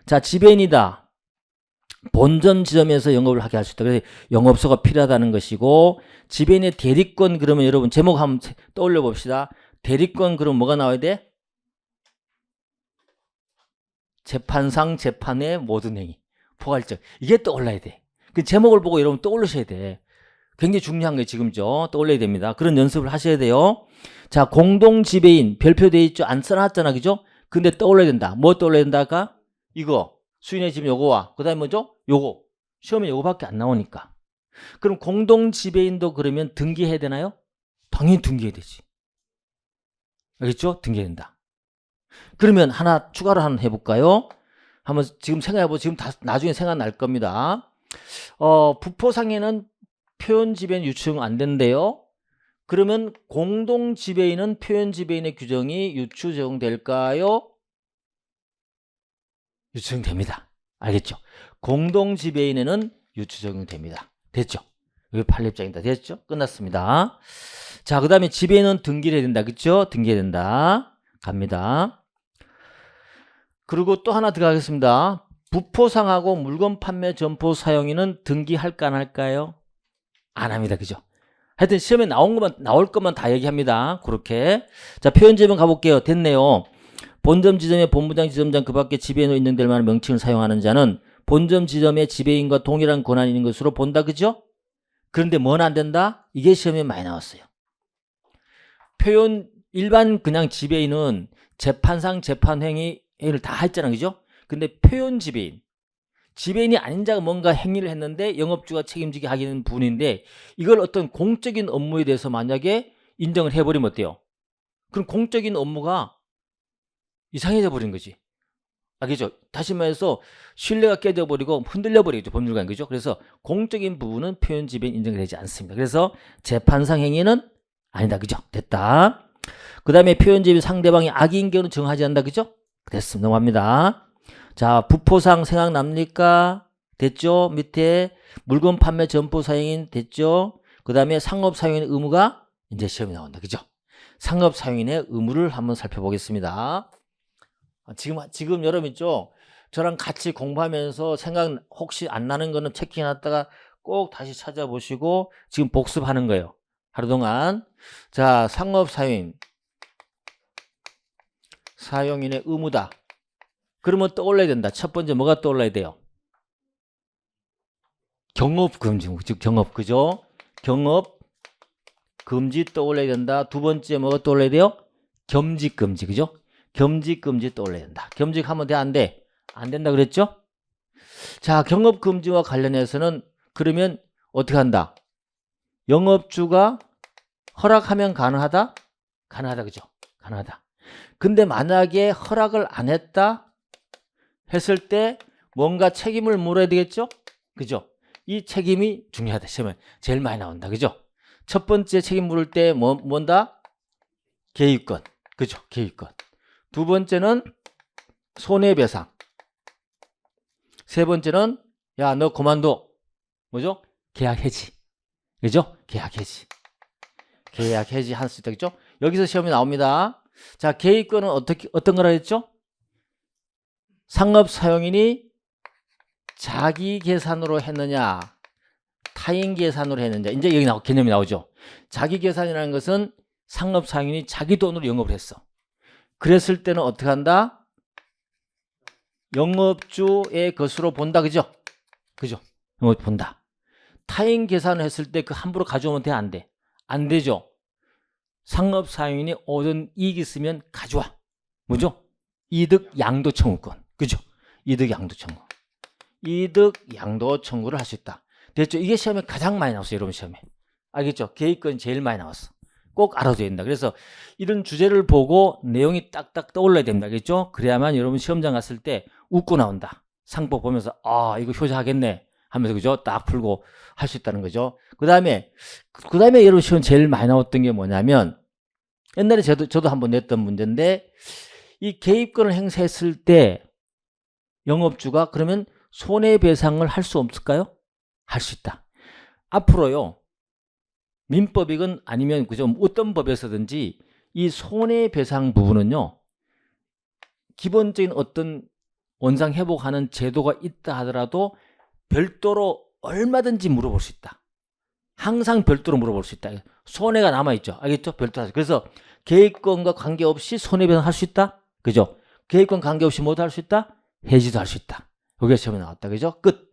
자, 지배인이다. 본점 지점에서 영업을 하게 할 수 있다. 그래서 영업소가 필요하다는 것이고 지배인의 대리권 그러면 여러분 제목 한번 떠올려 봅시다. 대리권 그럼 뭐가 나와야 돼? 재판상 재판의 모든 행위. 포괄적. 이게 떠올라야 돼. 그 제목을 보고 여러분 떠올리셔야 돼. 굉장히 중요한 게 지금죠. 떠올려야 됩니다. 그런 연습을 하셔야 돼요. 자, 공동지배인 별표되어 있죠. 안 써놨잖아. 그죠? 근데 떠올려야 된다. 뭐 떠올려야 된다까? 이거. 수인의 집 요거와 그 다음에 뭐죠? 요거. 시험에 요거밖에 안 나오니까. 그럼 공동지배인도 그러면 등기해야 되나요? 당연히 등기해야 되지. 알겠죠? 등기해야 된다. 그러면 하나 추가로 한번 해볼까요? 한번 지금 생각해보고 지금 나중에 생각날 겁니다. 부포상에는 표현지배인 유추정 안 된대요. 그러면 공동지배인은 표현지배인의 규정이 유추 적용될까요? 유추 적용됩니다. 알겠죠? 공동지배인에는 유추 적용됩니다. 됐죠? 여기 판례입장이다. 됐죠? 끝났습니다. 자, 그 다음에 지배인은 등기를 해야 된다. 그쵸? 등기해야 된다. 갑니다. 그리고 또 하나 들어가겠습니다. 부포상하고 물건 판매 점포 사용인은 등기할까 안 할까요? 안 합니다. 그죠? 하여튼 시험에 나올 것만 다 얘기합니다. 그렇게. 자, 표현지배인 가볼게요. 됐네요. 본점 지점의 본부장 지점장 그 밖에 지배인으로 인정될 만한 명칭을 사용하는 자는 본점 지점의 지배인과 동일한 권한이 있는 것으로 본다. 그죠? 그런데 뭐는 안 된다? 이게 시험에 많이 나왔어요. 일반 그냥 지배인은 재판상 재판행위를 다 했잖아. 그죠? 근데 표현 지배인이 아닌 자가 뭔가 행위를 했는데 영업주가 책임지게 하기는 부분인데 이걸 어떤 공적인 업무에 대해서 만약에 인정을 해버리면 어때요? 그럼 공적인 업무가 이상해져 버린 거지. 알겠죠? 다시 말해서 신뢰가 깨져버리고 흔들려버리겠죠. 법률가는. 그죠? 그래서 공적인 부분은 표현 지배인 인정이 되지 않습니다. 그래서 재판상 행위는 아니다. 그죠? 됐다. 그 다음에 표현 지배인 상대방이 악의인 경우는 정하지 않는다. 그죠? 됐습니다. 넘어갑니다. 자, 부포상 생각납니까? 됐죠? 밑에 물건 판매 점포 사용인 됐죠? 그 다음에 상업 사용인의 의무가 이제 시험에 나온다. 그죠? 상업 사용인의 의무를 한번 살펴보겠습니다. 지금 여러분 있죠? 저랑 같이 공부하면서 생각 혹시 안 나는 거는 체크해놨다가 꼭 다시 찾아보시고 지금 복습하는 거예요. 하루 동안. 자, 상업 사용인의 의무다. 그러면 떠올라야 된다. 첫 번째 뭐가 떠올라야 돼요? 경업금지, 즉 경업, 그죠? 경업금지 떠올라야 된다. 두 번째 뭐가 떠올라야 돼요? 겸직금지, 그죠? 겸직금지 떠올라야 된다. 겸직하면 돼, 안 돼? 안 된다 그랬죠? 자, 경업금지와 관련해서는 그러면 어떻게 한다? 영업주가 허락하면 가능하다? 가능하다, 그죠? 가능하다. 근데 만약에 허락을 안 했다 했을 때 뭔가 책임을 물어야 되겠죠? 그죠? 이 책임이 중요하다. 시험에 제일 많이 나온다. 그죠? 첫 번째 책임 물을 때 뭔다? 개입권. 그죠? 개입권. 두 번째는 손해배상. 세 번째는 야, 너 그만둬. 뭐죠? 계약 해지. 그죠? 계약 해지. 계약 해지 할 수 있다. 그죠? 여기서 시험이 나옵니다. 자, 개입권은 어떤 거라 했죠? 상업 사용인이 자기 계산으로 했느냐, 타인 계산으로 했느냐. 이제 여기 개념이 나오죠. 자기 계산이라는 것은 상업 사용인이 자기 돈으로 영업을 했어. 그랬을 때는 어떻게 한다? 영업주의 것으로 본다. 그죠? 그죠? 영업 본다. 타인 계산을 했을 때 그 함부로 가져오면 돼? 안 돼? 안 되죠. 상업 사용인이 얻은 이익이 있으면 가져와. 뭐죠? 이득 양도 청구권. 그죠? 이득 양도 청구. 이득 양도 청구를 할 수 있다. 됐죠? 이게 시험에 가장 많이 나왔어요. 여러분 시험에. 알겠죠? 계획권이 제일 많이 나왔어. 꼭 알아둬야 된다. 그래서 이런 주제를 보고 내용이 딱딱 떠올라야 됩니다. 알겠죠? 그래야만 여러분 시험장 갔을 때 웃고 나온다. 상법 보면서 아, 이거 효자하겠네 하면서, 그죠? 딱 풀고 할 수 있다는 거죠. 그 다음에 여러분 시험 제일 많이 나왔던 게 뭐냐면, 옛날에 저도 한번 냈던 문제인데, 이 개입권을 행사했을 때 영업주가 그러면 손해배상을 할 수 없을까요? 할 수 있다. 앞으로요, 민법이건 아니면 그죠, 어떤 법에서든지 이 손해배상 부분은요, 기본적인 어떤 원상 회복하는 제도가 있다 하더라도 별도로 얼마든지 물어볼 수 있다. 항상 별도로 물어볼 수 있다. 손해가 남아있죠. 알겠죠? 별도로. 그래서 계획권과 관계없이 손해배상 할 수 있다. 그죠? 계획권 관계없이 뭐도 할 수 있다? 해지도 할 수 있다. 여기가 시험에 나왔다. 그죠? 끝.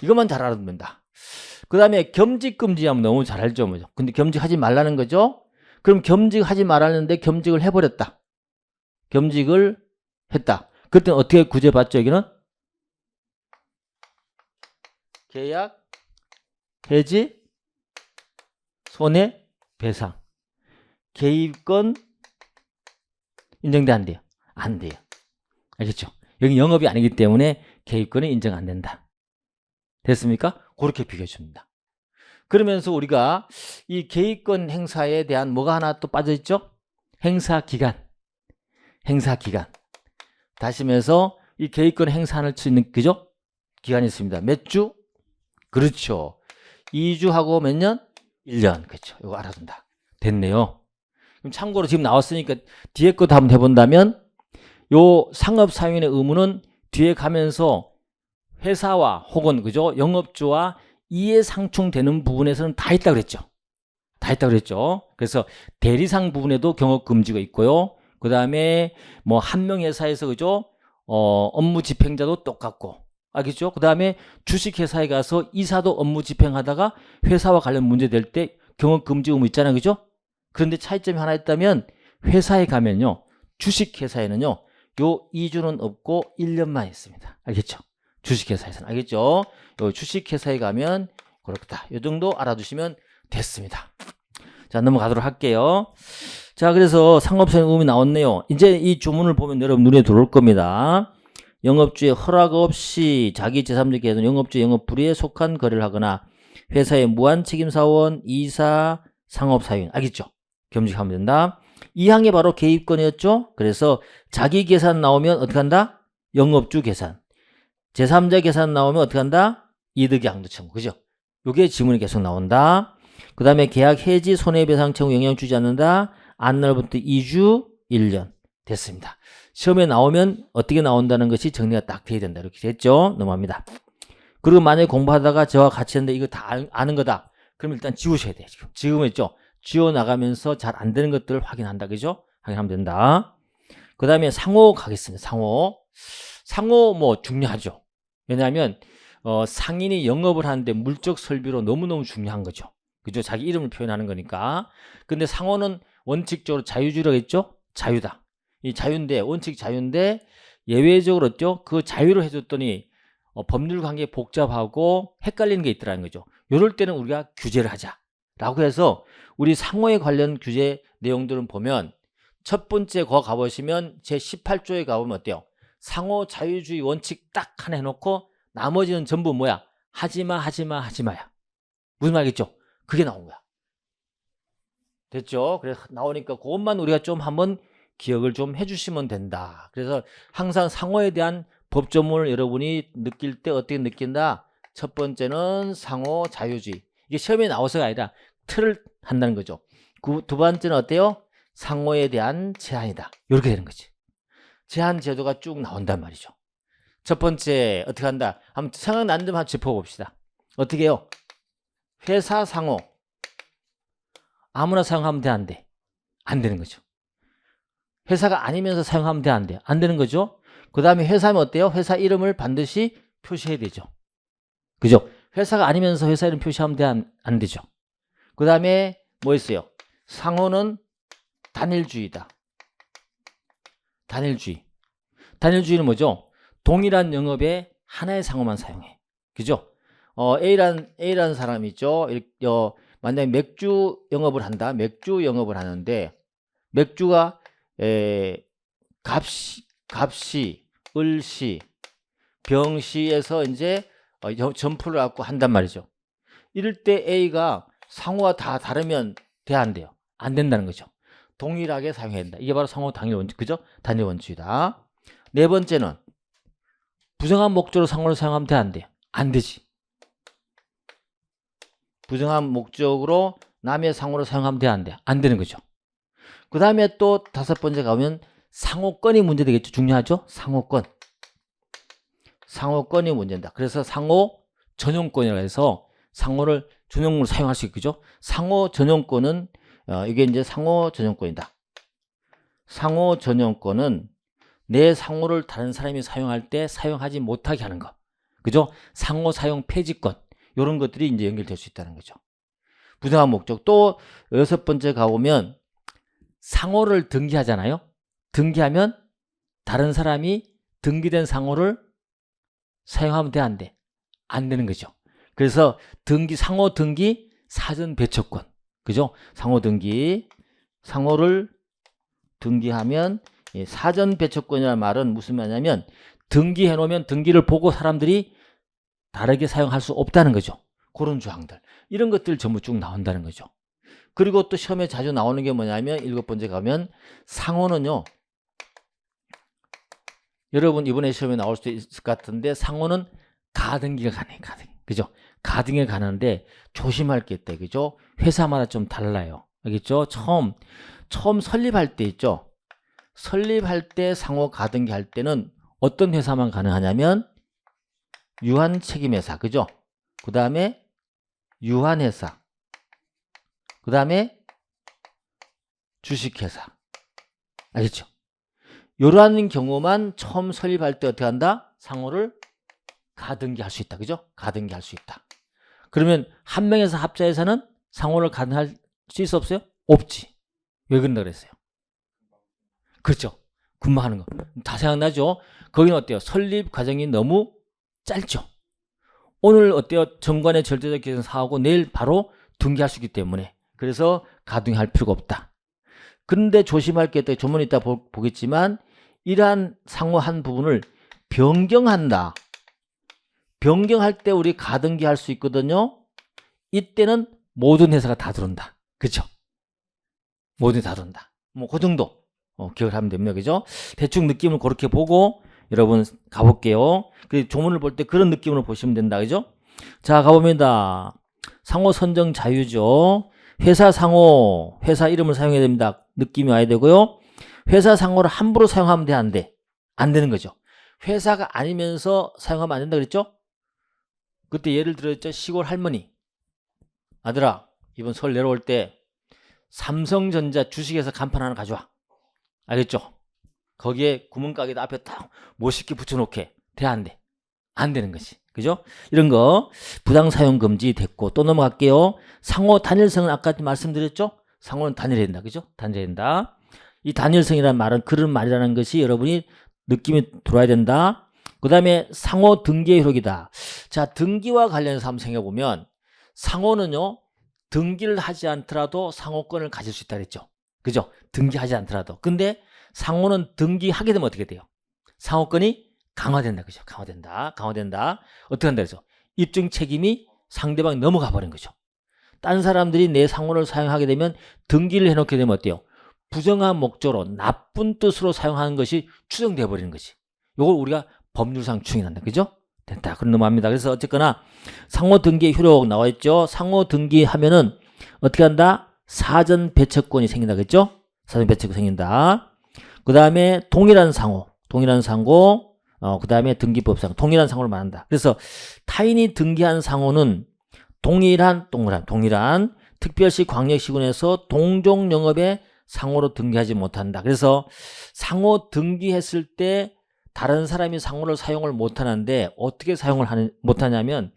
이것만 잘 알아두면 된다. 그 다음에 겸직, 금지하면 너무 잘 알죠. 뭐죠? 근데 겸직하지 말라는 거죠. 그럼 겸직하지 말았는데 겸직을 해버렸다. 겸직을 했다. 그때는 어떻게 구제받죠? 여기는 계약, 해지, 손해배상. 개입권 인정돼 안 돼요? 안 돼요. 알겠죠? 여기 영업이 아니기 때문에 개입권은 인정 안 된다. 됐습니까? 그렇게 비교해 줍니다. 그러면서 우리가 이 개입권 행사에 대한 뭐가 하나 또 빠져있죠? 행사기간. 행사기간. 다시 말해서 이 개입권 행사할 수 있는, 그죠? 기간이 있습니다. 몇 주? 그렇죠. 2주하고 몇 년? 1년. 그렇죠. 이거 알아둔다. 됐네요. 그럼 참고로 지금 나왔으니까 뒤에 것도 한번 해본다면 요 상업사용인의 의무는 뒤에 가면서 회사와 혹은 그죠? 영업주와 이해상충되는 부분에서는 다 있다 그랬죠. 다 있다 그랬죠. 그래서 대리상 부분에도 경업금지가 있고요. 그 다음에 뭐 한 명 회사에서 그죠? 업무 집행자도 똑같고. 알겠죠? 그 다음에 주식회사에 가서 이사도 업무 집행하다가 회사와 관련 문제 될 때 경업금지 의무 있잖아요. 그죠? 그런데 차이점이 하나 있다면 회사에 가면요. 주식회사에는요. 요 2주는 없고 1년만 있습니다. 알겠죠? 주식회사에서는. 알겠죠? 요 주식회사에 가면 그렇다. 요 정도 알아두시면 됐습니다. 자, 넘어가도록 할게요. 자, 그래서 상업사용 의무이 나왔네요. 이제 이 주문을 보면 여러분 눈에 들어올 겁니다. 영업주의 허락 없이 자기 제3자 계획은 영업주 영업 불이에 속한 거래를 하거나 회사의 무한책임사원, 이사, 상업사용. 알겠죠? 겸직하면 된다. 이 항이 바로 개입권이었죠? 그래서 자기 계산 나오면 어떻게 한다? 영업주 계산. 제3자 계산 나오면 어떻게 한다? 이득의 항도 청구. 그죠? 요게 지문이 계속 나온다. 그 다음에 계약 해지 손해배상 청구 영향 주지 않는다. 안날부터 2주 1년. 됐습니다. 시험에 나오면 어떻게 나온다는 것이 정리가 딱 돼야 된다. 이렇게 됐죠? 넘어갑니다. 그리고 만약에 공부하다가 저와 같이 했는데 이거 다 아는 거다. 그럼 일단 지우셔야 돼요. 지금 했죠? 지워나가면서 잘 안 되는 것들을 확인한다. 그죠? 확인하면 된다. 그 다음에 상호 가겠습니다. 상호. 상호 뭐 중요하죠. 왜냐하면 상인이 영업을 하는데 물적 설비로 너무너무 중요한 거죠. 그죠? 자기 이름을 표현하는 거니까. 근데 상호는 원칙적으로 자유주의라고 했죠? 자유다. 이 자유인데, 원칙 자유인데 예외적으로 했죠? 그 자유를 해줬더니 법률 관계 복잡하고 헷갈리는 게 있더라는 거죠. 이럴 때는 우리가 규제를 하자. 라고 해서 우리 상호에 관련 규제 내용들은 보면 첫 번째 거 가보시면 제18조에 가보면 어때요? 상호 자유주의 원칙 딱 하나 해놓고 나머지는 전부 뭐야? 하지마 하지마 하지마야. 무슨 말이겠죠? 그게 나온 거야. 됐죠? 그래서 나오니까 그것만 우리가 좀 한번 기억을 좀 해주시면 된다. 그래서 항상 상호에 대한 법조문을 여러분이 느낄 때 어떻게 느낀다? 첫 번째는 상호 자유주의. 이게 시험에 나와서가 아니라 틀을 한다는 거죠. 두 번째는 어때요? 상호에 대한 제한이다. 이렇게 되는 거지. 제한 제도가 쭉 나온단 말이죠. 첫 번째 어떻게 한다? 한번 생각나는 점 한번 짚어봅시다. 어떻게 해요? 회사 상호. 아무나 사용하면 돼, 안 돼? 안 되는 거죠. 회사가 아니면서 사용하면 돼, 안 돼? 안 되는 거죠. 그 다음에 회사면 어때요? 회사 이름을 반드시 표시해야 되죠. 그죠? 회사가 아니면서 회사 이름 표시하면 돼, 안 되죠. 그 다음에 뭐 있어요? 상호는 단일주의다. 단일주의. 단일주의는 뭐죠? 동일한 영업에 하나의 상호만 사용해. 그죠? A라는 사람이 있죠. 만약에 맥주 영업을 한다. 맥주 영업을 하는데 맥주가 갑시, 을시, 병시에서 이제 점포를 갖고 한단 말이죠. 이럴 때 A가 상호가 다 다르면 돼, 안 돼요? 안 된다는 거죠. 동일하게 사용해야 된다. 이게 바로 상호 단일 원칙, 그죠? 단일 원칙이다. 네 번째는 부정한 목적으로 상호를 사용하면 돼, 안 돼요? 안 되지. 부정한 목적으로 남의 상호를 사용하면 돼, 안 돼요? 안 되는 거죠. 그 다음에 또 다섯 번째 가면 상호권이 문제되겠죠. 중요하죠? 상호권. 상호권이 문제다. 그래서 상호 전용권이라고 해서 상호를 전용으로 사용할 수 있겠죠. 상호 전용권은 이게 이제 상호 전용권이다. 상호 전용권은 내 상호를 다른 사람이 사용할 때 사용하지 못하게 하는 거. 그죠? 상호 사용 폐지권. 이런 것들이 이제 연결될 수 있다는 거죠. 부정한 목적. 또 6번째 가보면 상호를 등기하잖아요. 등기하면 다른 사람이 등기된 상호를 사용하면 돼, 안 돼? 안 되는 거죠. 그래서 상호 등기 사전 배척권. 그죠? 상호 등기. 상호를 등기하면 사전 배척권이라는 말은 무슨 말이냐면 등기해 놓으면 등기를 보고 사람들이 다르게 사용할 수 없다는 거죠. 그런 조항들. 이런 것들 전부 쭉 나온다는 거죠. 그리고 또 시험에 자주 나오는 게 뭐냐면 7번째 가면 상호는요. 여러분 이번에 시험에 나올 수도 있을 것 같은데 상호는 가등기가 가능해요. 가등기. 그죠? 가등기가 가능한데 조심할 게 있다. 그죠? 회사마다 좀 달라요. 알겠죠? 처음 설립할 때 있죠. 설립할 때 상호 가등기 할 때는 어떤 회사만 가능하냐면 유한책임회사. 그죠? 그 다음에 유한회사. 그 다음에 주식회사. 알겠죠? 이러한 경우만 처음 설립할 때 어떻게 한다? 상호를 가등기할 수 있다. 그죠? 가등기할 수 있다. 그러면 한 명에서 합자에서는 상호를 가등할 수 있어 없어요? 없지. 왜 그런다 그랬어요? 그렇죠. 군마하는 거. 다 생각나죠? 거기는 어때요? 설립 과정이 너무 짧죠. 오늘 어때요? 정관의 절대적 계산 사하고 내일 바로 등기할 수 있기 때문에. 그래서 가등할 필요가 없다. 그런데 조심할 게 있다. 조문 이따 보겠지만 이러한 상호 한 부분을 변경한다. 변경할 때 우리 가등기할 수 있거든요. 이때는 모든 회사가 다 들어온다. 그렇죠? 모든 다 들어온다. 뭐 그 정도 기억을 하면 됩니다. 그죠? 대충 느낌을 그렇게 보고 여러분 가볼게요. 조문을 볼 때 그런 느낌으로 보시면 된다. 그죠? 자, 가봅니다. 상호 선정 자유죠. 회사 상호, 회사 이름을 사용해야 됩니다. 느낌이 와야 되고요. 회사 상호를 함부로 사용하면 돼, 안 돼? 안 되는 거죠. 회사가 아니면서 사용하면 안 된다 그랬죠? 그때 예를 들었죠. 시골 할머니. 아들아, 이번 설 내려올 때 삼성전자 주식회사 간판 하나 가져와. 알겠죠? 거기에 구멍가게다 앞에 딱 멋있게 붙여놓게. 돼, 안 돼? 안 되는 거지. 그죠? 이런 거 부당 사용 금지 됐고 또 넘어갈게요. 상호 단일성은 아까 말씀드렸죠? 상호는 단일해야 된다. 그죠? 단일해야 된다. 이 단일성이라는 말은 그런 말이라는 것이 여러분이 느낌이 들어야 된다. 그 다음에 상호 등기의 효력이다. 자, 등기와 관련해서 한번 생각해보면 상호는요. 등기를 하지 않더라도 상호권을 가질 수 있다 그랬죠. 그죠? 등기하지 않더라도. 근데 상호는 등기하게 되면 어떻게 돼요? 상호권이 강화된다. 그죠? 강화된다. 어떻게 한다 그래서 입증 책임이 상대방이 넘어가 버린 거죠. 딴 사람들이 내 상호를 사용하게 되면 등기를 해놓게 되면 어때요? 부정한 목적으로 나쁜 뜻으로 사용하는 것이 추정돼 버리는 거지. 이걸 우리가 법률상 추정한다. 그죠? 됐다. 그럼 넘어갑니다. 그래서 어쨌거나 상호 등기의 효력 나와 있죠. 상호 등기하면은 어떻게 한다? 사전 배척권이 생긴다. 그랬죠? 사전 배척이 생긴다. 그 다음에 동일한 상호. 그 다음에 등기법상 동일한 상호를 말한다. 그래서 타인이 등기한 상호는 동일한 특별시 광역시군에서 동종영업의 상호로 등기하지 못한다. 그래서 상호 등기했을 때 다른 사람이 상호를 사용을 못하는데 어떻게 사용을 못하냐면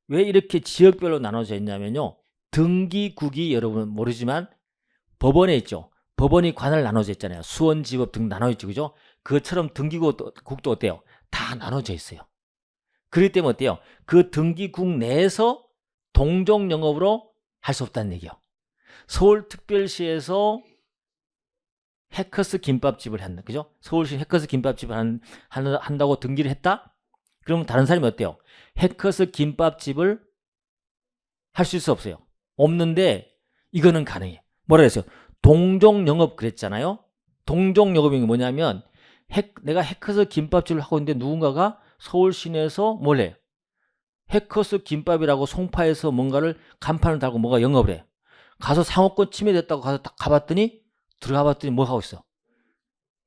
왜 이렇게 지역별로 나눠져 있냐면요. 등기국이 여러분 모르지만 법원에 있죠. 법원이 관할 나눠져 있잖아요. 수원지법 등 나눠 있죠. 그죠? 그것처럼 등기국도 어때요? 다 나눠져 있어요. 그렇기 때문에 어때요? 그 등기국 내에서 동종영업으로 할 수 없다는 얘기예요. 서울특별시에서 해커스 김밥집을 한다. 그죠? 서울시 해커스 김밥집을 한다고 등기를 했다? 그러면 다른 사람이 어때요? 해커스 김밥집을 할 수 있어 없어요? 없는데 이거는 가능해. 뭐라 그랬어요? 동종영업 그랬잖아요. 동종영업이 뭐냐면 내가 해커스 김밥집을 하고 있는데 누군가가 서울 시내에서 뭘 해? 해커스 김밥이라고 송파에서 뭔가를 간판을 달고 뭐가 영업을 해. 가서 상호권 침해됐다고 가서 가봤더니 들어가봤더니 뭐 하고 있어?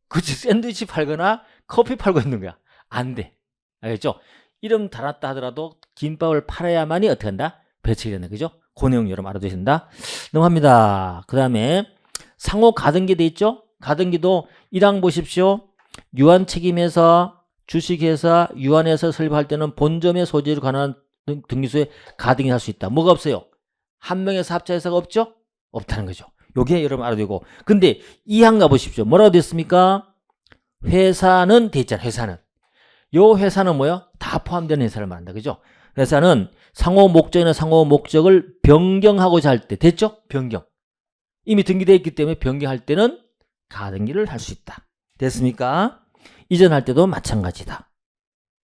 그치, 샌드위치 팔거나 커피 팔고 있는 거야. 안 돼. 알겠죠? 이름 달았다 하더라도 김밥을 팔아야만이 어떻게 한다? 배척이 된다. 그죠? 그 내용 여러분 알아두셔야 된다. 넘어갑니다. 그 다음에 상호 가등기 돼 있죠? 가등기도 1항 보십시오. 유한책임회사, 주식회사, 유한회사 설립할 때는 본점의 소재로 관한 등기소에 가등이 할 수 있다. 뭐가 없어요? 한 명의 사업자회사가 없죠? 없다는 거죠. 요게 여러분 알아야 되고. 근데 이 항 가보십시오. 뭐라고 됐습니까? 회사는 돼 있잖아. 회사는. 요 회사는 뭐야? 다 포함되는 회사를 말한다. 그죠? 회사는 상호 목적이나 상호 목적을 변경하고자 할 때 됐죠? 변경. 이미 등기되어 있기 때문에 변경할 때는 가등기를 할 수 있다. 됐습니까? 이전할 때도 마찬가지다.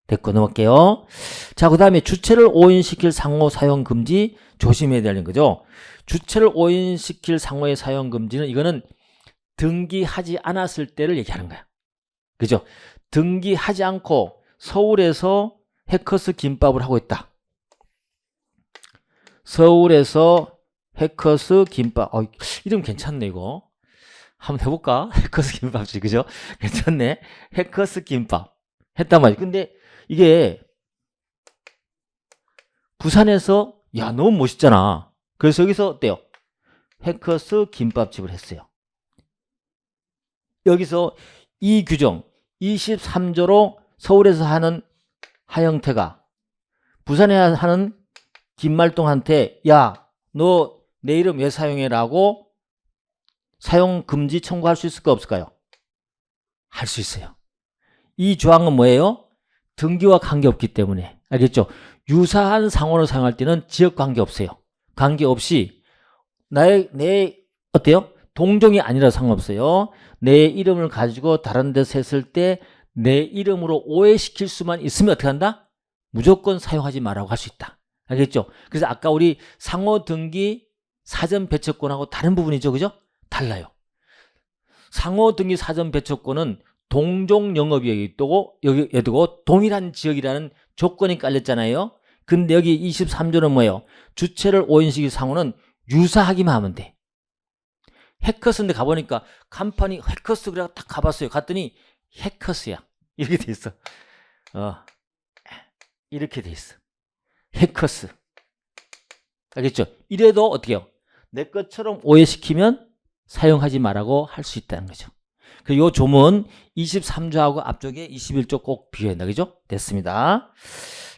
됐고 넘어갈게요. 자, 그 다음에 주체를 오인시킬 상호 사용 금지 조심해야 되는 거죠. 주체를 오인시킬 상호의 사용 금지는 이거는 등기하지 않았을 때를 얘기하는 거야. 그죠? 등기하지 않고 서울에서 해커스 김밥을 하고 있다. 서울에서 해커스 김밥. 이름 괜찮네 이거. 한번 해볼까? 해커스 김밥집. 그죠? 괜찮네. 해커스 김밥 했단 말이야. 근데 이게 부산에서 야 너무 멋있잖아. 그래서 여기서 어때요? 해커스 김밥집을 했어요. 여기서 이 규정 23조로 서울에서 하는 하영태가 부산에 하는 김말동한테 야 너 내 이름 왜 사용해? 라고 사용 금지 청구할 수 있을까 없을까요? 할 수 있어요. 이 조항은 뭐예요? 등기와 관계없기 때문에. 알겠죠? 유사한 상호를 사용할 때는 지역 관계없어요. 관계없이 내 어때요? 동종이 아니라 상관없어요. 내 이름을 가지고 다른 데서 했을 때 내 이름으로 오해시킬 수만 있으면 어떻게 한다? 무조건 사용하지 말라고 할 수 있다. 알겠죠? 그래서 아까 우리 상호 등기 사전 배척권하고 다른 부분이죠. 그죠? 달라요. 상호 등기 사전 배척권은 동종 영업이익이 있고 여기 두고 동일한 지역이라는 조건이 깔렸잖아요. 근데 여기 23조는 뭐예요? 주체를 오인시킬 상호는 유사하기만 하면 돼. 해커스인데 가보니까 간판이 해커스 그래 딱 가봤어요. 갔더니 해커스야. 이렇게 돼 있어. 이렇게 돼 있어. 해커스. 알겠죠? 이래도 어떻게 해요? 내 것처럼 오해시키면 사용하지 말라고 할 수 있다는 거죠. 그리고 이 조문 23조하고 앞쪽에 21조 꼭 비교한다. 그죠? 됐습니다.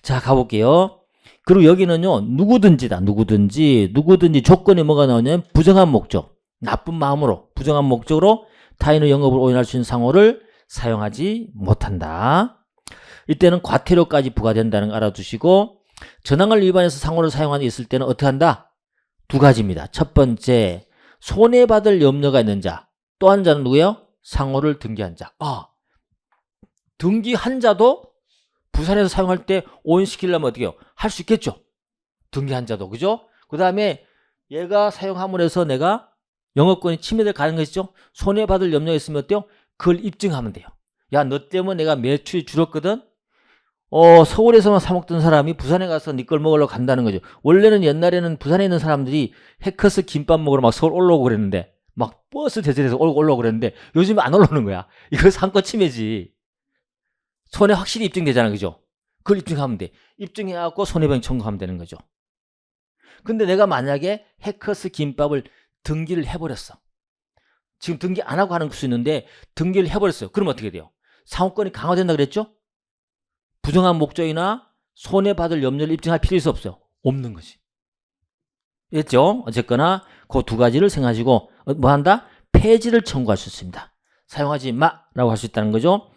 자, 가볼게요. 그리고 여기는요, 누구든지다. 누구든지 조건이 뭐가 나오냐면 부정한 목적. 나쁜 마음으로, 부정한 목적으로 타인의 영업을 오인할 수 있는 상호를 사용하지 못한다. 이때는 과태료까지 부과된다는 거 알아두시고, 전항을 위반해서 상호를 사용하는 게 있을 때는 어떻게 한다? 두 가지입니다. 첫 번째, 손해받을 염려가 있는 자. 또 한 자는 누구예요? 상호를 등기한 자. 등기한 자도 부산에서 사용할 때 오인시키려면 어떻게 해요? 할 수 있겠죠? 등기한 자도. 그죠? 그 다음에 얘가 사용함으로 해서 내가 영업권이 침해될 가능성이 있죠? 손해받을 염려가 있으면 어때요? 그걸 입증하면 돼요. 야, 너 때문에 내가 매출이 줄었거든? 서울에서만 사 먹던 사람이 부산에 가서 네 걸 먹으러 간다는 거죠. 원래는 옛날에는 부산에 있는 사람들이 해커스 김밥 먹으러 막 서울 올라오고 그랬는데, 막 버스 대절해서 올라오고 그랬는데, 요즘 안 올라오는 거야. 이거 상권 침해지. 손해 확실히 입증되잖아. 그죠? 그걸 입증하면 돼. 입증해갖고 손해배상 청구하면 되는 거죠. 근데 내가 만약에 해커스 김밥을 등기를 해버렸어. 지금 등기 안 하고 하는 수 있는데 등기를 해버렸어요. 그럼 어떻게 돼요? 상호권이 강화된다 그랬죠? 부정한 목적이나 손해받을 염려를 입증할 필요 있어 없어요? 없는 거지. 됐죠? 어쨌거나 그 두 가지를 생각하시고 뭐 한다? 폐지를 청구할 수 있습니다. 사용하지 마라고 할 수 있다는 거죠.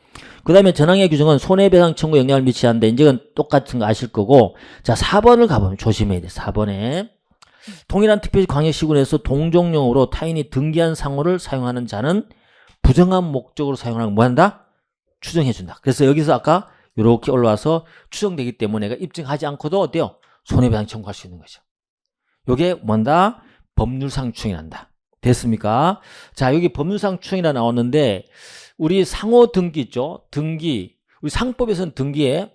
그 다음에 전항의 규정은 손해배상 청구 영향을 미치지 않는다. 이건 똑같은 거 아실 거고, 자 4번을 가보면 조심해야 돼. 4번에 동일한 특별시 광역시군에서 동종용으로 타인이 등기한 상호를 사용하는 자는 부정한 목적으로 사용하는 뭐 한다? 추정해준다. 그래서 여기서 아까 이렇게 올라와서 추정되기 때문에 내가 입증하지 않고도 어때요? 손해배상 청구할 수 있는 거죠. 이게 뭔다? 법률상 추정이 난다. 됐습니까? 자, 여기 법률상 추정이라 나왔는데 우리 상호 등기 있죠? 등기. 우리 상법에서는 등기에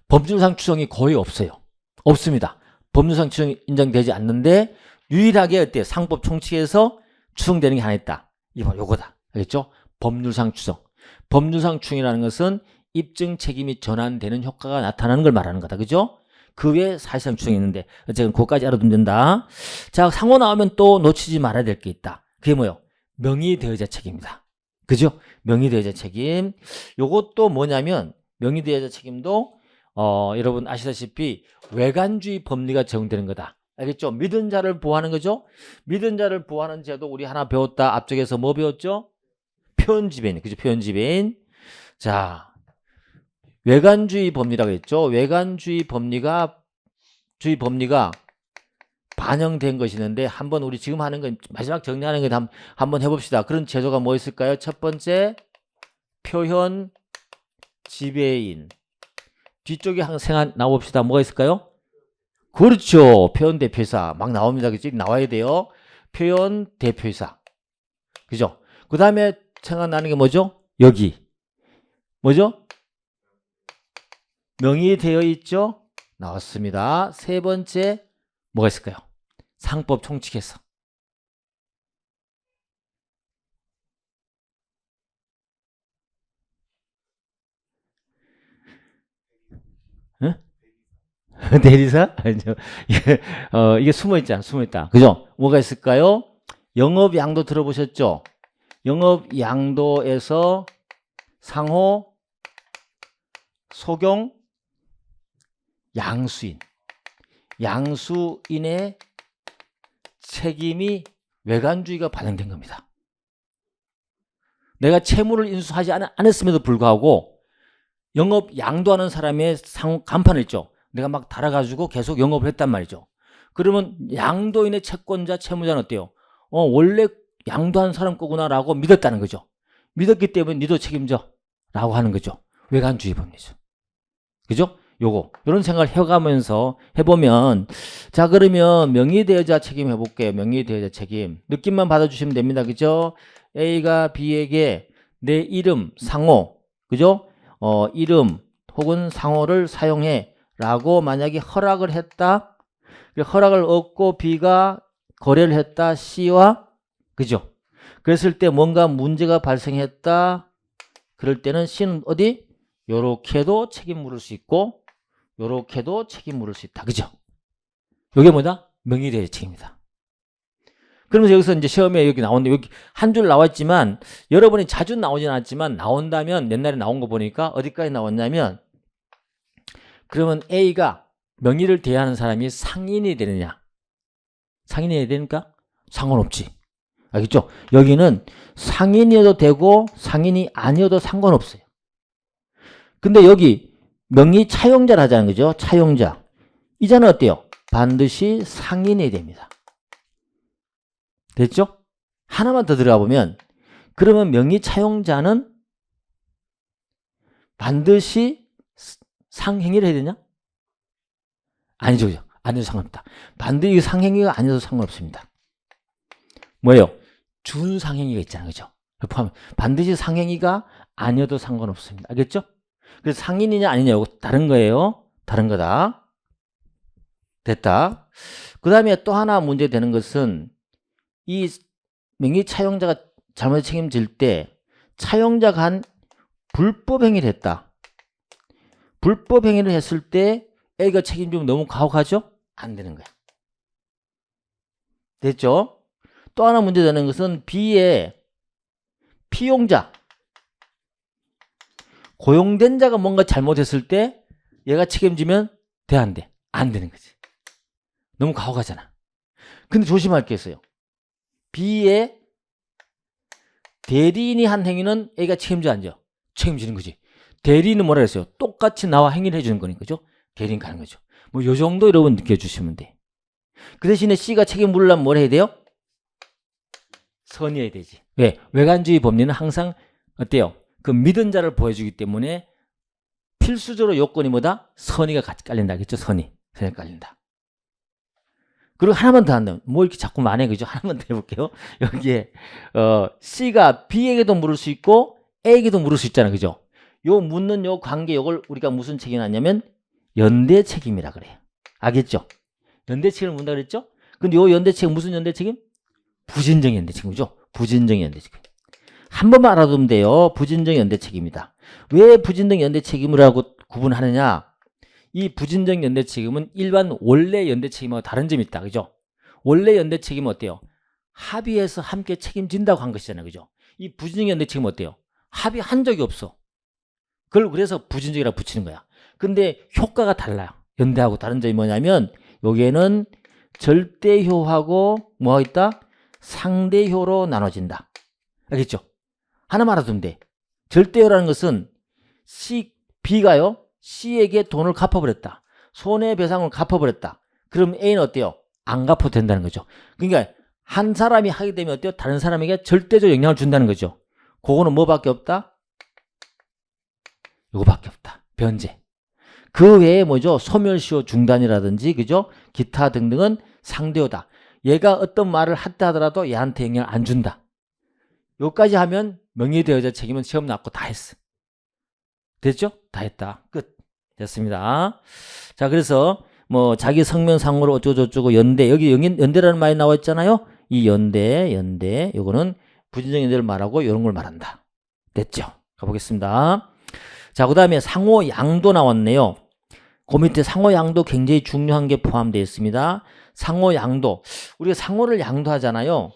법률상 추정이 거의 없어요. 없습니다. 법률상 추정이 인정되지 않는데 유일하게 어때? 상법 총칙에서 추정되는 게 하나 있다. 요거다. 알겠죠? 법률상 추정. 법률상 추정이라는 것은 입증 책임이 전환되는 효과가 나타나는 걸 말하는 거다. 그죠? 그 외에 사실상 추정이 있는데 어쨌든 그거까지 알아두면 된다. 자, 상호 나오면 또 놓치지 말아야 될 게 있다. 그게 뭐예요? 명의 대여자 책임이다. 그죠? 명의대여자 책임. 요것도 뭐냐면 명의대여자 책임도 여러분 아시다시피 외관주의 법리가 적용되는 거다. 알겠죠? 믿은 자를 보호하는 거죠? 믿은 자를 보호하는 제도 우리 하나 배웠다. 앞쪽에서 뭐 배웠죠? 표현지배인. 그죠? 표현지배인. 자, 외관주의 법리라고 했죠? 외관주의 법리가 반영된 것이 있는데 한번 우리 지금 하는 건 마지막 정리하는 거 한번 해봅시다. 그런 제도가 뭐 있을까요? 첫 번째 표현 지배인. 뒤쪽에 항상 나옵시다. 뭐가 있을까요? 그렇죠. 표현 대표이사 막 나옵니다. 그치? 나와야 돼요. 표현 대표이사. 그죠? 그 다음에 생각나는 게 뭐죠? 여기 뭐죠? 명의되어 있죠? 나왔습니다. 세 번째 뭐가 있을까요? 상법 총칙에서. 응? 대리사? 아니죠. 이게 숨어있잖아. 숨어있다. 그죠? 뭐가 있을까요? 영업양도 들어보셨죠? 영업양도에서 상호, 소경, 양수인. 양수인의 책임이 외관주의가 반영된 겁니다. 내가 채무를 인수하지 않았음에도 불구하고 영업 양도하는 사람의 상호 간판을 있죠. 내가 막 달아가지고 계속 영업을 했단 말이죠. 그러면 양도인의 채권자, 채무자는 어때요? 원래 양도한 사람 거구나라고 믿었다는 거죠. 믿었기 때문에 니도 책임져 라고 하는 거죠. 외관주의 법리죠. 그죠? 요거 이런 생각을 해가면서 해보면 자 그러면 명의대여자 책임 해볼게요. 명의대여자 책임 느낌만 받아주시면 됩니다. 그죠? A가 B에게 내 이름 상호 그죠? 이름 혹은 상호를 사용해 라고 만약에 허락을 했다. 허락을 얻고 B가 거래를 했다. C와 그죠? 그랬을 때 뭔가 문제가 발생했다. 그럴 때는 C는 어디? 요렇게도 책임 물을 수 있고 요렇게도 책임 물을 수 있다. 그죠? 요게 뭐다? 명의대여자 책임이다. 그러면서 여기서 이제 시험에 여기 나오는데 여기 한 줄 나왔지만 여러분이 자주 나오진 않았지만 나온다면 옛날에 나온 거 보니까 어디까지 나왔냐면 그러면 A가 명의를 대하는 사람이 상인이 되느냐? 상인이 해야 되니까? 상관없지. 알겠죠? 여기는 상인이어도 되고 상인이 아니어도 상관없어요. 근데 여기 명의 차용자를 하자는 거죠. 차용자. 이 자는 어때요? 반드시 상인이 됩니다. 됐죠? 하나만 더 들어가 보면 그러면 명의 차용자는 반드시 상행위를 해야 되냐? 아니죠. 아니어도 상관없다. 반드시 상행위가 아니어도 상관없습니다. 뭐예요? 준상행위가 있잖아요. 그죠? 반드시 상행위가 아니어도 상관없습니다. 알겠죠? 그래서 상인이냐 아니냐 이거 다른 거예요. 다른 거다. 됐다. 그 다음에 또 하나 문제 되는 것은 이 명의 차용자가 잘못 책임질 때 차용자가 한 불법 행위를 했다. 불법 행위를 했을 때 A가 책임지면 너무 가혹하죠? 안 되는 거야. 됐죠? 또 하나 문제 되는 것은 B의 피용자 고용된 자가 뭔가 잘못했을 때 얘가 책임지면 돼, 안 돼? 안 되는 거지. 너무 가혹하잖아. 근데 조심할 게 있어요. B의 대리인이 한 행위는 A가 책임져 안 져? 책임지는 거지. 대리인은 뭐라 그랬어요? 똑같이 나와 행위를 해주는 거니까, 그죠? 대리인 가는 거죠. 뭐 요 정도 여러분 느껴주시면 돼. 그 대신에 C가 책임 물으려면 뭘 해야 돼요? 선의해야 되지. 왜? 외관주의 법리는 항상 어때요? 그 믿은 자를 보여주기 때문에 필수적으로 요건이 뭐다? 선의가 같이 깔린다. 그죠? 선의가 깔린다. 그리고 하나만 더 한다. 뭐 이렇게 자꾸 많이 그죠? 하나만 더 해볼게요. 여기에 C가 B에게도 물을 수 있고 A에게도 물을 수 있잖아. 그죠? 요 묻는 요 관계 요걸 우리가 무슨 책임이 하냐면 연대 책임이라 그래요. 알겠죠? 연대 책임을 묻는다 그랬죠? 근데 요 연대 책임 무슨 연대 책임? 부진정 연대 책임이죠. 부진정 연대 책임. 한 번만 알아두면 돼요. 부진정 연대 책임이다. 왜 부진정 연대 책임을 하고 구분하느냐? 이 부진정 연대 책임은 일반 원래 연대 책임하고 다른 점이 있다. 그죠? 원래 연대 책임은 어때요? 합의해서 함께 책임진다고 한 것이잖아요. 그죠? 이 부진적 연대 지금 어때요? 합의한 적이 없어. 그걸 그래서 부진적이라 붙이는 거야. 근데 효과가 달라요. 연대하고 다른 점이 뭐냐면 여기에는 절대효하고 뭐가 있다? 상대효로 나눠진다. 알겠죠? 하나만 알아두면 돼. 절대효라는 것은 B가요. C에게 돈을 갚아버렸다. 손해배상을 갚아버렸다. 그럼 A는 어때요? 안 갚아도 된다는 거죠. 그러니까 한 사람이 하게 되면 어때요? 다른 사람에게 절대적 영향을 준다는 거죠. 그거는 뭐밖에 없다? 이거밖에 없다. 변제. 그 외에 뭐죠? 소멸시효 중단이라든지 그죠? 기타 등등은 상대효다. 얘가 어떤 말을 했다 하더라도 얘한테 영향을 안 준다. 요까지 하면 명의대여자 책임은 시험 났고 다 했어. 됐죠? 다 했다. 끝. 됐습니다. 자, 그래서 뭐 자기 성명상으로 어쩌고저쩌고 연대, 여기 연대라는 말이 나와 있잖아요. 이 연대 요거는 부진적 연대를 말하고 이런 걸 말한다. 됐죠? 가보겠습니다. 자, 그 다음에 상호양도 나왔네요. 그 밑에 상호양도 굉장히 중요한 게 포함되어 있습니다. 상호양도. 우리가 상호를 양도하잖아요.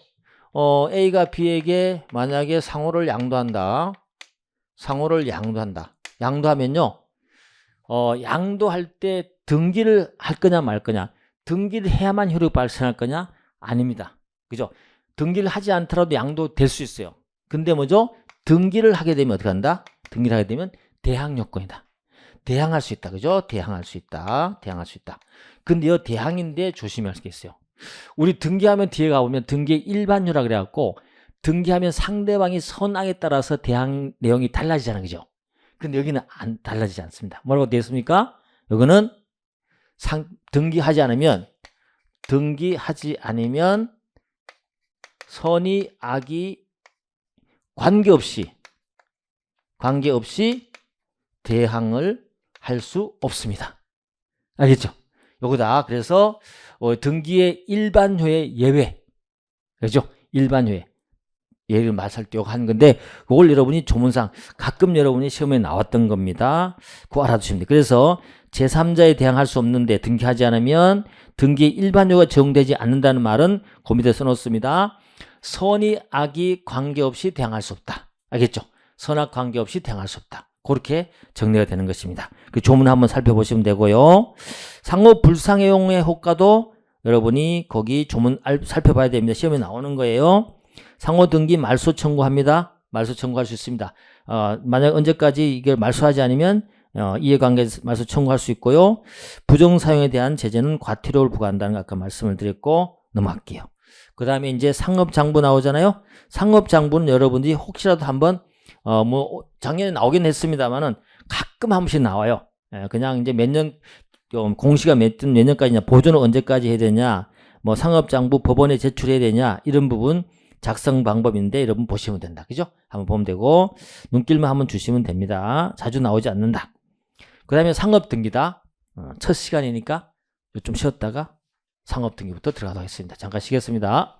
A가 B에게 만약에 상호를 양도한다. 상호를 양도한다. 양도하면요. 양도할 때 등기를 할 거냐 말 거냐. 등기를 해야만 효력이 발생할 거냐? 아닙니다. 그죠? 등기를 하지 않더라도 양도될 수 있어요. 근데 뭐죠? 등기를 하게 되면 어떻게 한다? 등기를 하게 되면 대항 요건이다. 대항할 수 있다. 그죠? 대항할 수 있다. 대항할 수 있다. 근데 이 대항인데 조심할 게 있어요. 우리 등기하면 뒤에 가보면 등기의 일반효라 그래갖고 등기하면 상대방이 선악에 따라서 대항 내용이 달라지잖아요. 그죠? 근데 여기는 안 달라지지 않습니다. 뭐라고 되어 있습니까? 여기는 등기하지 않으면 선의 악이 관계없이 대항을 할 수 없습니다. 알겠죠? 요거다. 그래서 등기의 일반효의 예외. 그렇죠? 일반효의 예를 말살 때 하는 건데 그걸 여러분이 조문상 가끔 여러분이 시험에 나왔던 겁니다. 그거 알아두시면 돼요. 그래서 제3자에 대항할 수 없는데 등기하지 않으면 등기의 일반효가 적용되지 않는다는 말은 그 밑에 써놓습니다. 선의 악이 관계없이 대항할 수 없다. 알겠죠? 선악 관계없이 대항할 수 없다. 그렇게 정리가 되는 것입니다. 그 조문 한번 살펴보시면 되고요. 상호 불상해용의 효과도 여러분이 거기 조문 살펴봐야 됩니다. 시험에 나오는 거예요. 상호 등기 말소 청구합니다. 말소 청구할 수 있습니다. 만약 언제까지 이걸 말소하지 않으면 이해관계 말소 청구할 수 있고요. 부정사용에 대한 제재는 과태료를 부과한다는 거 아까 말씀을 드렸고 넘어갈게요. 그 다음에 이제 상업장부 나오잖아요. 상업장부는 여러분들이 혹시라도 한번 뭐 작년에 나오긴 했습니다만은 가끔 한 번씩 나와요. 그냥 이제 몇 년 공시가 몇 년까지냐, 보존을 언제까지 해야 되냐, 뭐 상업장부 법원에 제출해야 되냐 이런 부분 작성 방법인데 여러분 보시면 된다. 그죠? 한번 보면 되고 눈길만 한번 주시면 됩니다. 자주 나오지 않는다. 그 다음에 상업등기다. 첫 시간이니까 좀 쉬었다가 상업등기부터 들어가도록 하겠습니다. 잠깐 쉬겠습니다.